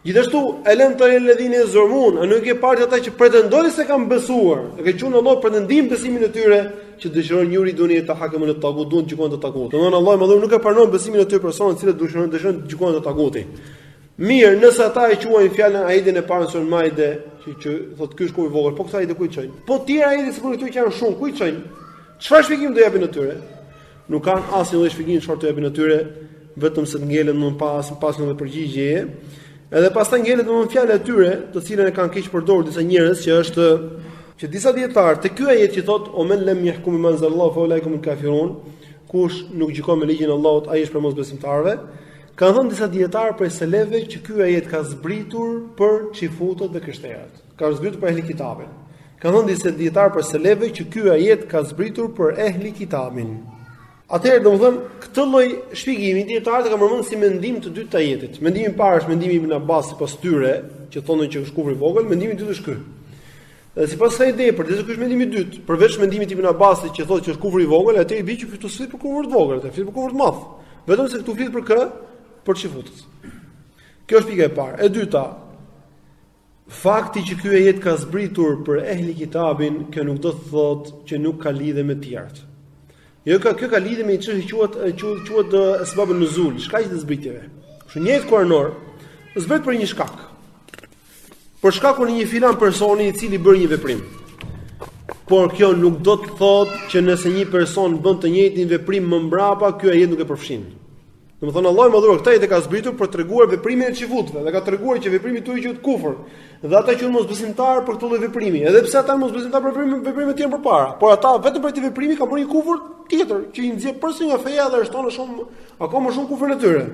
Gjithashtu, elem të alladhina yazurmun, a nuk e parë ata që pretendojnë se kanë besuar, e ka thënë Allah pretendim besimin e tyre që dëshirojnë njëri dunia të hakemun e tagut, duan të gjykojnë të tagut. Domthonë Allah më nuk e pranon besimin e tyre personave të cilët dëshirojnë të gjykojnë të taguti. Mirë, nëse ata e quajnë fjalën ajetin e parë në Maide, që thotë ky është kufri i vogël, po kësaj do kujt çojnë. Po tjera ajete sikur këtu që janë shumë, kujt çojnë? Çfarë shpjegim do japin atyre? Nuk kanë asnjë lloj shpjegimi çfarë do japin atyre, vetëm se të ngelen më pas në përgjigje. Edhe pastaj ngelet domthon fjalë e tyre, të cilën e kanë keq përdorur disa njerëz që është që disa dietar te ky ajet që thotë o men lam yahkum bima anzalallahu fa ulaikum kafirun, kush nuk gjykon me ligjin e Allahut, ai është për mosbesimtarëve. Kanë thënë disa dietar për seleve që ky ajet ka zbritur për xifutët dhe krishterët. Ka zbritur për ehli kitabin. Kanë thënë disa dietar për seleve që ky ajet ka zbritur për ehli kitabin. Atëherë domthon këtë lloj shpjegimi dietarët e kanë përmendur si mendim të dytë të ajetit. Mendimi i parë është mendimi i Ibn Abbas sipas tyre, që thonë që është kufri i vogël, mendimi i dytë është ky. Dhe sipas kësaj ideje, përdesë ky është mendimi i dytë, përveç mendimit të Ibn Abbasit që thotë që është kufri i vogël, atë i di që këtu flet për kufër të vogël, atë flet për kufër të madh. Vetëm se këtu flet për kë? Për çifutës. Kjo është pika e parë. E dyta, fakti që ky ajet ka zbritur për ehli kitabin, kjo nuk do të thotë që nuk ka lidhje me të tjerët. Jo, kjo ka lidhje me një çështje quhet sebabun nuzul, shkaqet e zbritjeve. Kështu një ajet kuranor zbret për një shkak. Për shkakun e një filan personi i cili bëri një veprim. Por kjo nuk do të thotë që nëse një person bën të njëjtin veprim më mbrapa, ky ajet nuk e përfshin. Domethënë Allahu më dhuroi këtë ajet e ka zbritur për treguar veprimin e xifutëve, dhe ka treguar që veprimi i tyre quhet kufër, dhe ata që mosbesimtar për këtë lloj veprimi, edhe pse ata mosbesimtar për veprime të tjera përpara, por ata vetëm për këtë veprim kanë bërë një kufër tjetër, që i nxjerr përsëri nga feja dhe shtonë shumë akoma shumë kufër në tyre.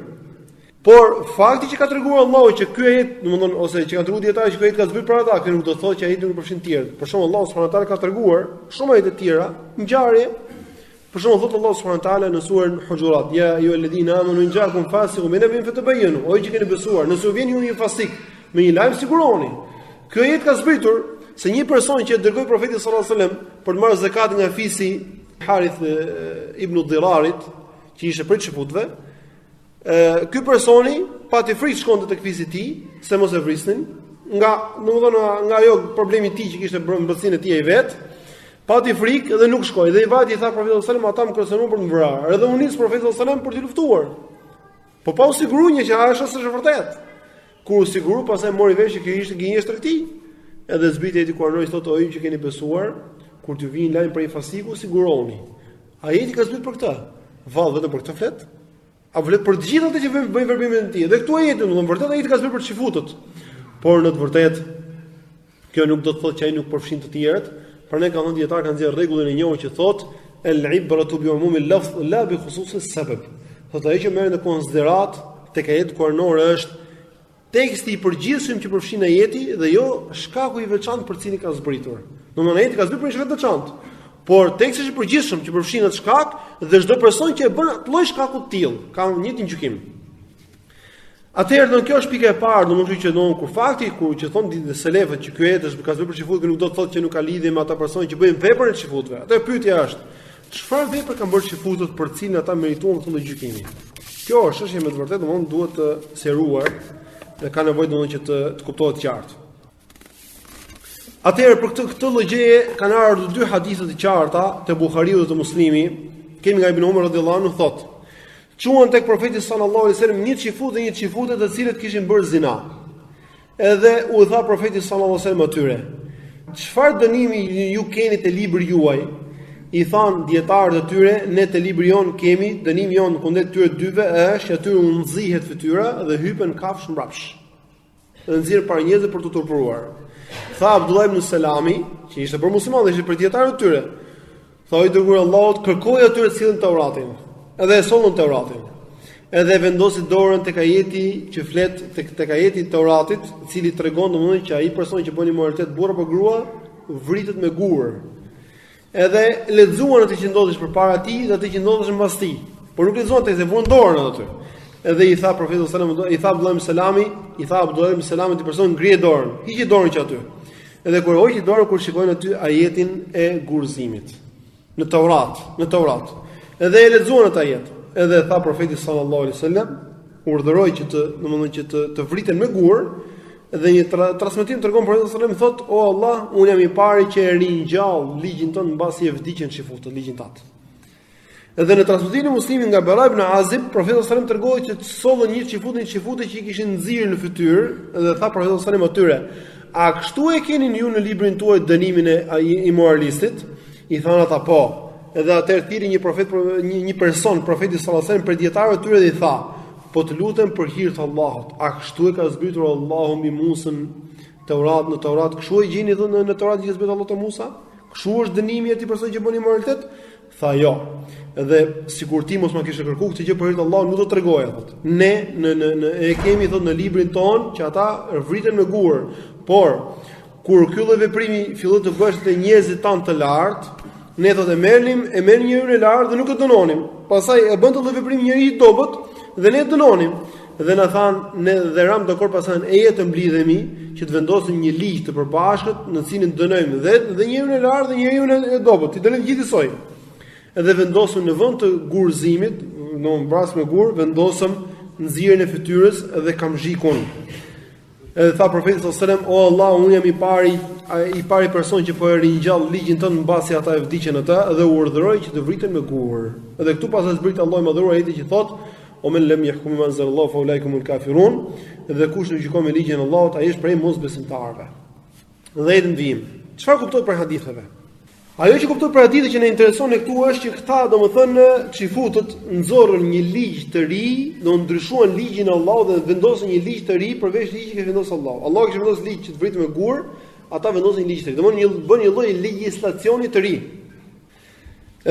Por fakti që ka treguar Allahu që ky ajet, domethënë ose që kanë treguar dietarë që ky ajet ka zbritur për ata, kjo nuk do të thotë që ajeti nuk përfshin të tjerë. Për shembull Allahu subhanahu wa taala ka treguar shumë ajete të tjera, ngjarje. Për shembull thotë Allahu subhanahu wa taala në surën Hujurat, ya ayyuhalladhina amanu in ja'akum fasiqun binaba'in fatabayyanu, o ju që keni besuar, nëse u vjen ju një fasik me një lajm siguroni. Ky ajet ka zbritur se një person që dërgoi profetin sallallahu alajhi wasallam për të marrë zakat nga fisi Harith ibn Dhirarit, që ishte prej xifutëve, ky personi pati frikë shkonte tek fisi i tij se mos e vrisnin, nga ajo problemi i tij që kishte mbështetjen e tij ai vet. Pati frikë dhe nuk shkoi. Dhe i vati i tha profetit sallallahu alajhi wasallam, ata më kërcënuan për të vrarë. Edhe u nis profeti sallallahu alajhi wasallam për të luftuar. Po pa u siguruar që ajo është vërtet. Kur u siguroi, pastaj mori vesh që kjo ishte gënjeshtër e tij. Edhe zbriti ai kuranoi thotë o ju që keni besuar, kur t'ju vinë lajm për një fasiku, siguroni. Ajeti ka zbritur për këtë. Vallë vetëm për këtë flet? A vlet për të gjithë ata që bëjnë veprimin e tij. Dhe këtu ajeti, domethënë vërtet ajeti ka zbritur për xifutët. Por në të vërtetë kjo nuk do të thotë që ai nuk përfshin të tjerët. Për ne kanë thënë dietar kanë nxjerr rregullin e njohur që thotë el-ibratu bi umumi al-lafz la bi khususi as-sabab. Thotë ai që merr në konsiderat tek ajeti kuranor është teksti i përgjithshëm që përfshin ajeti dhe jo shkaku i veçantë për cilin ka zbritur. Domthonë ajeti ka zbritur për një shkak të veçantë, por teksti i përgjithshëm që përfshin atë shkak dhe çdo person që e bën atë lloj shkaku të tillë ka një njëjtin gjykim. Atëherë kjo është pika e parë, domethënë që kur fakti që thonë selefët që ky ajet është ka zbritur për xifutëve, nuk do të thotë që nuk ka lidhje me ata personë që bëjnë veprën e xifutëve. Atëherë pyetja është, çfarë vepre kanë bërë xifutët për cilën ata merituan këtë lloj gjykimi? Kjo është çështje me të vërtetë, domethënë duhet të seruar dhe ka nevojë domethënë që të kuptohet qartë. Atëherë për këtë lloj gjëje kanë ardhur dy hadithe të qarta te Buhariu dhe te Muslimi. Kemi nga Ibn Umar radhiyallahu anhu thotë Quan tek profeti sallallahu alaihi wasallam një xifut dhe një xifute të cilët kishin bërë zina. Edhe u tha profeti sallallahu alaihi wasallam atyre: "Çfarë dënimi ju keni te libri juaj?" I than dietarët e tyre: "Ne te libri jon kemi dënimi jon kundër tyre dyve është që atyre u nxihet fytyra dhe hypen kafsh mbrapsh. Dhe nxjerr para njerëzve për të turpuruar." Tha Abdullah ibn Selami, që ishte për muslimanë dhe ishte për dietarët e tyre. Tha i dërguar Allahut, kërkoi atyre të cilën Tauratin. Edhe e sollën Tauratin. Edhe vendosi dorën tek ajeti që flet tek ajeti i Tauratit, i cili tregon domosdoshmë që ai person që bën immoralitet burr apo grua vritet me gur. Edhe lexuan atë që ndodhish përpara tij dhe atë që ndodhish mbas tij. Por nuk lexuan tek se vën dorën aty. Edhe i tha profeti sallallahu alajhi wasallam, i tha Abdullah ibn Selami, ti person ngrije dorën, hiqi dorën që aty. Edhe kur hoqi dorën kur shikojnë aty ajetin e gurzimit në Taurat. Edhe e lexuan atë ajet. Edhe tha profeti sallallahu alaihi wasallam, urdhëroi që të vriten me gur, dhe një transmetim tregon profeti sallallahu alaihi wasallam thotë: "O Allah, unë jam i pari që e ringjall ligjin ton mbasi e vdiqën xifutët ligjin tat." Edhe në transmetimin e Muslimit nga Bara ibn Azib, profeti sallallahu alaihi wasallam tregoi që sollën një xifute që i kishin nxirr në fytyrë, dhe tha profeti sallallahu alaihi wasallam atyre: "A kështu e keni ju në librin tuaj dënimin e immoralistit?" I thanë ata po. Edhe atëherë thiri një person, profeti sallallahu alajhi wasallam për dietarët e tyre dhe i tha: "Po të lutem për hir të Allahut, a kështu e ka zbritur Allahu mbi Musën në Taurat? Kështu e gjeni në Taurat që zbritur Allahu te Musa? Kështu është dënimi i atij personi që bën immoralitet?" Tha jo. Edhe sikur ti mos ma kishe kërkuar këtë gjë për hir të Allahut, nuk do t'rregoja thotë. Ne e kemi thotë në librin ton që ata vriten me gur, por kur ky lloj veprimi fillon të bëhet te njerëzit tan të lartë, ne thotë e merrnim njërin e lartë dhe nuk e dënonim. Pastaj e bën të lloj veprimi njëri i dobët dhe ne e dënonim. Dhe na than ne dhe ram dakord pastaj e jetë mblidhemi që të vendosim një ligj të përbashkët në cilin dënojmë dhe njërin e lartë dhe njeriu e dobët, i dënojmë gjithë soi. Edhe vendosëm në vend të gurzimit, në mbras me gur, vendosëm nxirjen e fytyrës dhe kam zhikun. Edhe tha profeti sallallahu alajhi wasallam, o Allah, unë jam i pari person që po e ringjall ligjin tënd mbasi ata e vdiqën atë dhe u urdhëroi që të vriten me gur. Edhe këtu pas zbrit Allahu më dhuroa ajeti që thotë, o men lem yahkum man anzalallahu fa ulaikumul kafirun, dhe kush nuk gjykon me ligjin e Allahut, ai është prej mosbesimtarëve. Dhe në vim. Çfarë kuptohet për haditheve? Ajo që kuptohet për hadithe që na intereson ne këtu është që këta, domethënë, xifutët nxorrën një ligj të ri, do ndryshuan ligjin e Allahut dhe vendosën një ligj të ri përveç ligjit që vendos Allahu. Allahu kishte vendosur ligj që të vritet me gur, ata vendosin një ligj të ri. Domethënë bën një lloj legjislacioni të ri.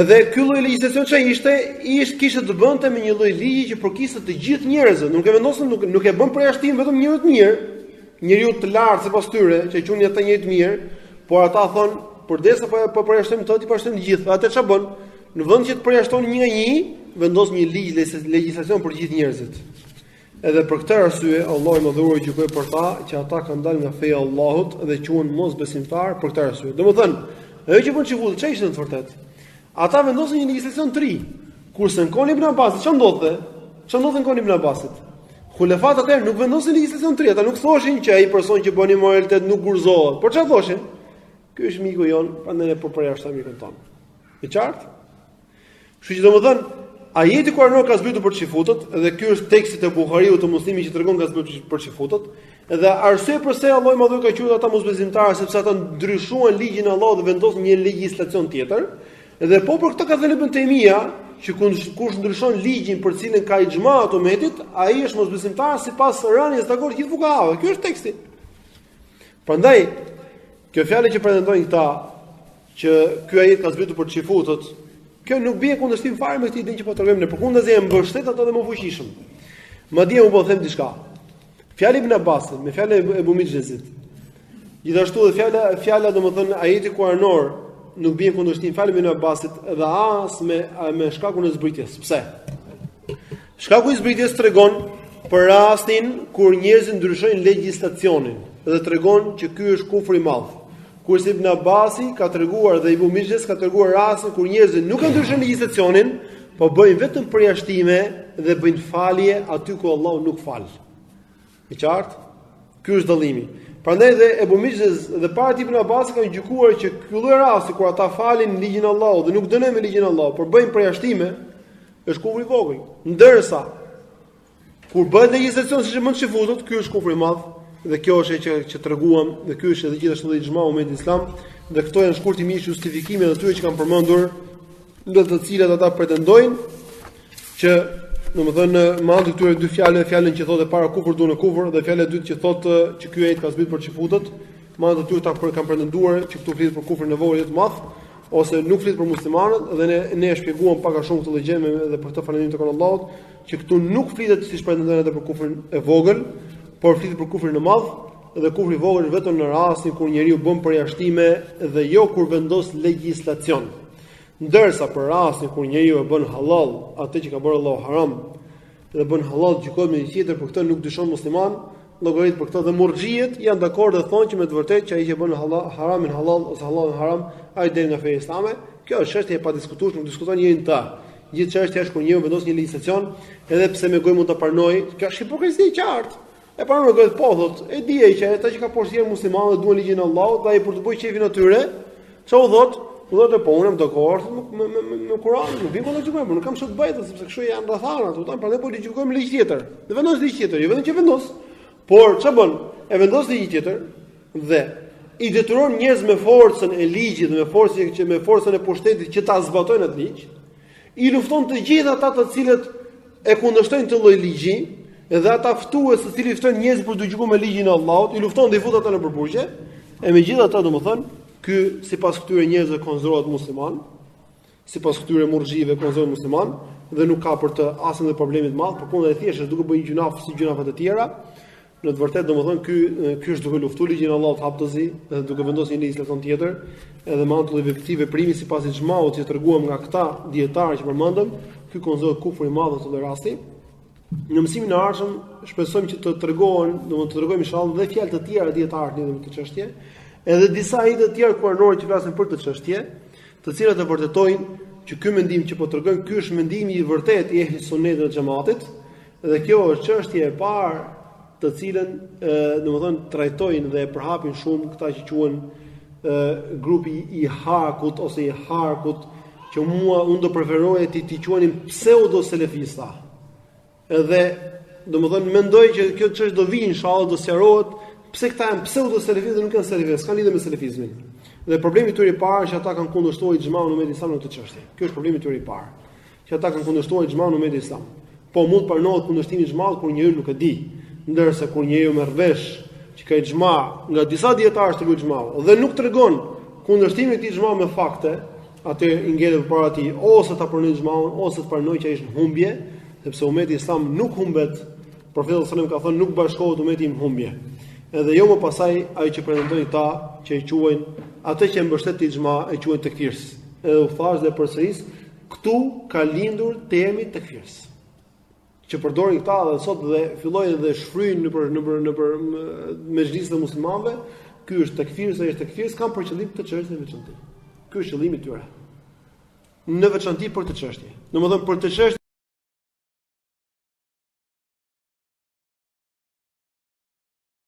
Edhe ky lloj legjislacioni çfarë kishte të bënte me një lloj ligji që përkiste të gjithë njerëzve, nuk e vendosën, nuk e bën përjashtim vetëm njerëz të mirë, njeriu të lartë sipas tyre, që quhen ata njerëz të mirë, por ata thonë përdesa po përjashtojmë të përjashtojmë të gjithë. Atë çfarë bën? Në vend që të përjashtojnë një nga një, vendos një ligj legjislacion për gjithë njerëzit. Edhe për këtë arsye Allahu i mëdhur gjykoi për ta që ata kanë dalë nga feja e Allahut dhe quhen mosbesimtar për këtë arsye. Domethënë, ajo që bën çifull, ç'është në të vërtetë? Ata vendosin një legjislacion të ri. Kurse në kohën e Ibn Abbasit, ç'a ndodhte? Ç'a ndodhte në kohën e Ibn Abbasit? Xulefat atëherë nuk vendosin legjislacion të ri, ata nuk thoshin që ai person që bën immoralitet nuk gurzohet. Por ç'a thoshin? Ky është miku jon, prandaj ne po përjashtojmë mikun ton. E qartë? Kështu që domethënë, ajeti kuranor ka zbritur për xifutët, dhe ky është teksti te Buhariut të Muslimit që tregon ka zbritur për xifutët, dhe arsye pse Allahu më dhoi ka qenë ata mosbesimtarë sepse ata ndryshuan ligjin e Allahut dhe vendosën një legjislacion tjetër, dhe po për këtë ka thënë Ibn Taymija, që kush ndryshon ligjin për cilën ka ixhma të umetit, ai është mosbesimtar sipas rënies dakord gjithë fuqahave. Ky është teksti. Prandaj kjo fjalë që pretendojnë këta që ky ajet ka zbritur për xifutët, kjo nuk bie kundërshtim fare me këtë ide që po tregojmë ne, përkundazi e mbështet ata dhe më fuqishëm. Madje u po them diçka. Fjala Ibn Abbasit me fjalën e Bumixhezit. Gjithashtu edhe fjala domethënë ajeti kuranor nuk bie kundërshtim fjalën e Ibn Abbasit dhe as me shkakun e zbritjes. Pse? Shkaku i zbritjes tregon për rastin kur njerëzit ndryshojnë legjislacionin dhe tregon që ky është kufri i madh. Kurse Ibn Abbasi ka treguar dhe Ibn Mijhes ka treguar rastin kur njerëzit nuk ndryshojnë legjislacionin, po bëjnë vetëm përjashtime dhe bëjnë falje aty ku Allahu nuk fal. E qartë? Ky është dallimi. Prandaj dhe Ibn Mijhes dhe para Ibn Abbasi kanë gjykuar që ky lloj rasti kur ata falin ligjin e Allahut dhe nuk dënojnë me ligjin e Allahut, por bëjnë përjashtime, është kufri i vogël. Ndërsa kur bëhet legjislacion siç e mund shifutut, ky është kufri i madh. Dhe kjo është që treguam, dhe ky është edhe gjithashtu dhe ixhma umat islam, dhe këto janë shkurtimisht justifikimet e tyre që kanë përmendur, në të cilat ata pretendojnë që, domethënë, me anë të këtyre dy fjalën që thotë para kufër duan në kufër dhe fjala e dytë që thotë që ky ajet ka zbritur për xifutët, me anë të tyre ata kanë pretenduar që këtu flitet për kufrin e vogël të madh, ose nuk flitet për muslimanët, dhe ne e shpjeguam pak a shumë këtë gjë dhe për këtë falënderim tek Allahut, që këtu nuk flitet siç pretendojnë ata për kufrin e vogël, por flitet për kufrin e madh, dhe kufri i vogël vetëm në rastin kur njeriu bën përjashtime dhe jo kur vendos legjislacion. Ndërsa për rastin kur njeriu e bën halal atë që ka bërë Allahu haram dhe bën halal gjykohet me një tjetër, për këtë nuk dyshon musliman, llogarit për këtë dhe murxhiet janë dakord dhe thonë që me të vërtetë që ai që bën haramin halal ose halalin haram, ai del nga feja islame. Kjo është çështje e padiskutueshme, nuk diskuton njërin ta. Gjithë çështja është kur njeriu vendos një legjislacion, edhe pse me gojë mund ta pranoj, kjo është hipokrizi e qartë. E para me gojë po thot, e di ai që ata që ka poshtë muslimanë duan ligjin e Allahut, dhe ai për të bëjë çefin atyre, çfarë u thot? U thotë po unë jam dakord me Kur'anin, nuk vjen kundër gjykimit, nuk kam çfarë të bëj, sepse kështu janë rrethana, kupton? Prandaj po ligjikojmë ligj tjetër. Dhe vendos ligj tjetër, jo vetëm që vendos, por ç'a bën? E vendos ligj tjetër dhe i detyron njerëz me forcën e ligjit dhe me forcën e pushtetit që ta zbatojnë atë ligj. I lufton të gjithë ata të cilët e kundërshtojnë të lloj ligji, edhe ata ftues të cilët ftojnë njerëz për të gjykuar me ligjin e Allahut, i lufton dhe i fut ata në përburgje. E megjithatë, domethënë, ky sipas këtyre njerëzve konsiderohet musliman, sipas këtyre murxhive konsiderohet musliman dhe nuk ka për të asnjë problemi të madh, përkundër thjesht duke bëjë gjunaf si gjunafat e tjera. Në të vërtetë, domethënë, ky është duke luftuar ligjin e Allahut haptozi dhe duke vendosur një legjislacion tjetër, edhe me anë të lloj veprimi sipas ixhmaut që treguam nga këta dietarë që përmendëm, ky konsiderohet kufur i madh në këtë rasti. Në mësimin e ardhshëm shpresojmë që të tregojmë inshallah dhe fjalë të tjera dietarë lidhur me këtë çështje, edhe disa ide të tjera kuranore që flasin për këtë çështje, të cilat e vërtetojnë që ky mendim që po tregojmë, ky është mendimi i vërtetë i ehli sunnetit dhe xhamatit, Dhe kjo është çështja e parë të cilën domethënë trajtojnë dhe e përhapin shumë këta që quhen grupi i Hakut ose i Harkut, që unë do preferoja ti quhenin pseudo selefista. Edhe domethënë mendoj që kjo çështë do vinë inshallah, do sqarohet pse këta janë pseudo selefistë dhe nuk janë selefistë, s'kan lidhje me selefizmin. Dhe problemi i tyre i parë është ata kanë kundërshtuar ixhmaun në umetin islam në këtë çështje. Ky është problemi i tyre i parë. Që ata kanë kundërshtuar ixhmaun në umetin islam. Po mund pranohet kundërshtimi i ixhmaut kur njeriu nuk e di, ndërsa kur njeriu merr vesh që ka ixhma nga disa dietarë të ixhmaut dhe nuk tregon kundërshtimin e këtij ixhmau me fakte, atë i ngjelet përpara tij ose ta pranojë ixhmaun ose të pranojë që ai është në humbje, sepse umeti islam nuk humbet. Profeti sallallahu alajhi wasallam ka thënë nuk bashkohet umeti në humbje. Edhe jo më pasaj ai që pretendojnë ta që i quajnë atë që mbështet ixhma e quajnë tekfirs. Edhe u thash dhe përsëris, këtu ka lindur temi tekfirs. Që përdorin këta dhe sot dhe fillojnë dhe shfryjnë nëpër mezhlisë të muslimanëve, ky është tekfirs, ai është tekfirs, kanë për qëllim këtë çështje në veçantë. Ky është qëllimi i tyre. Në veçantë për këtë çështje. Domethënë për të çështje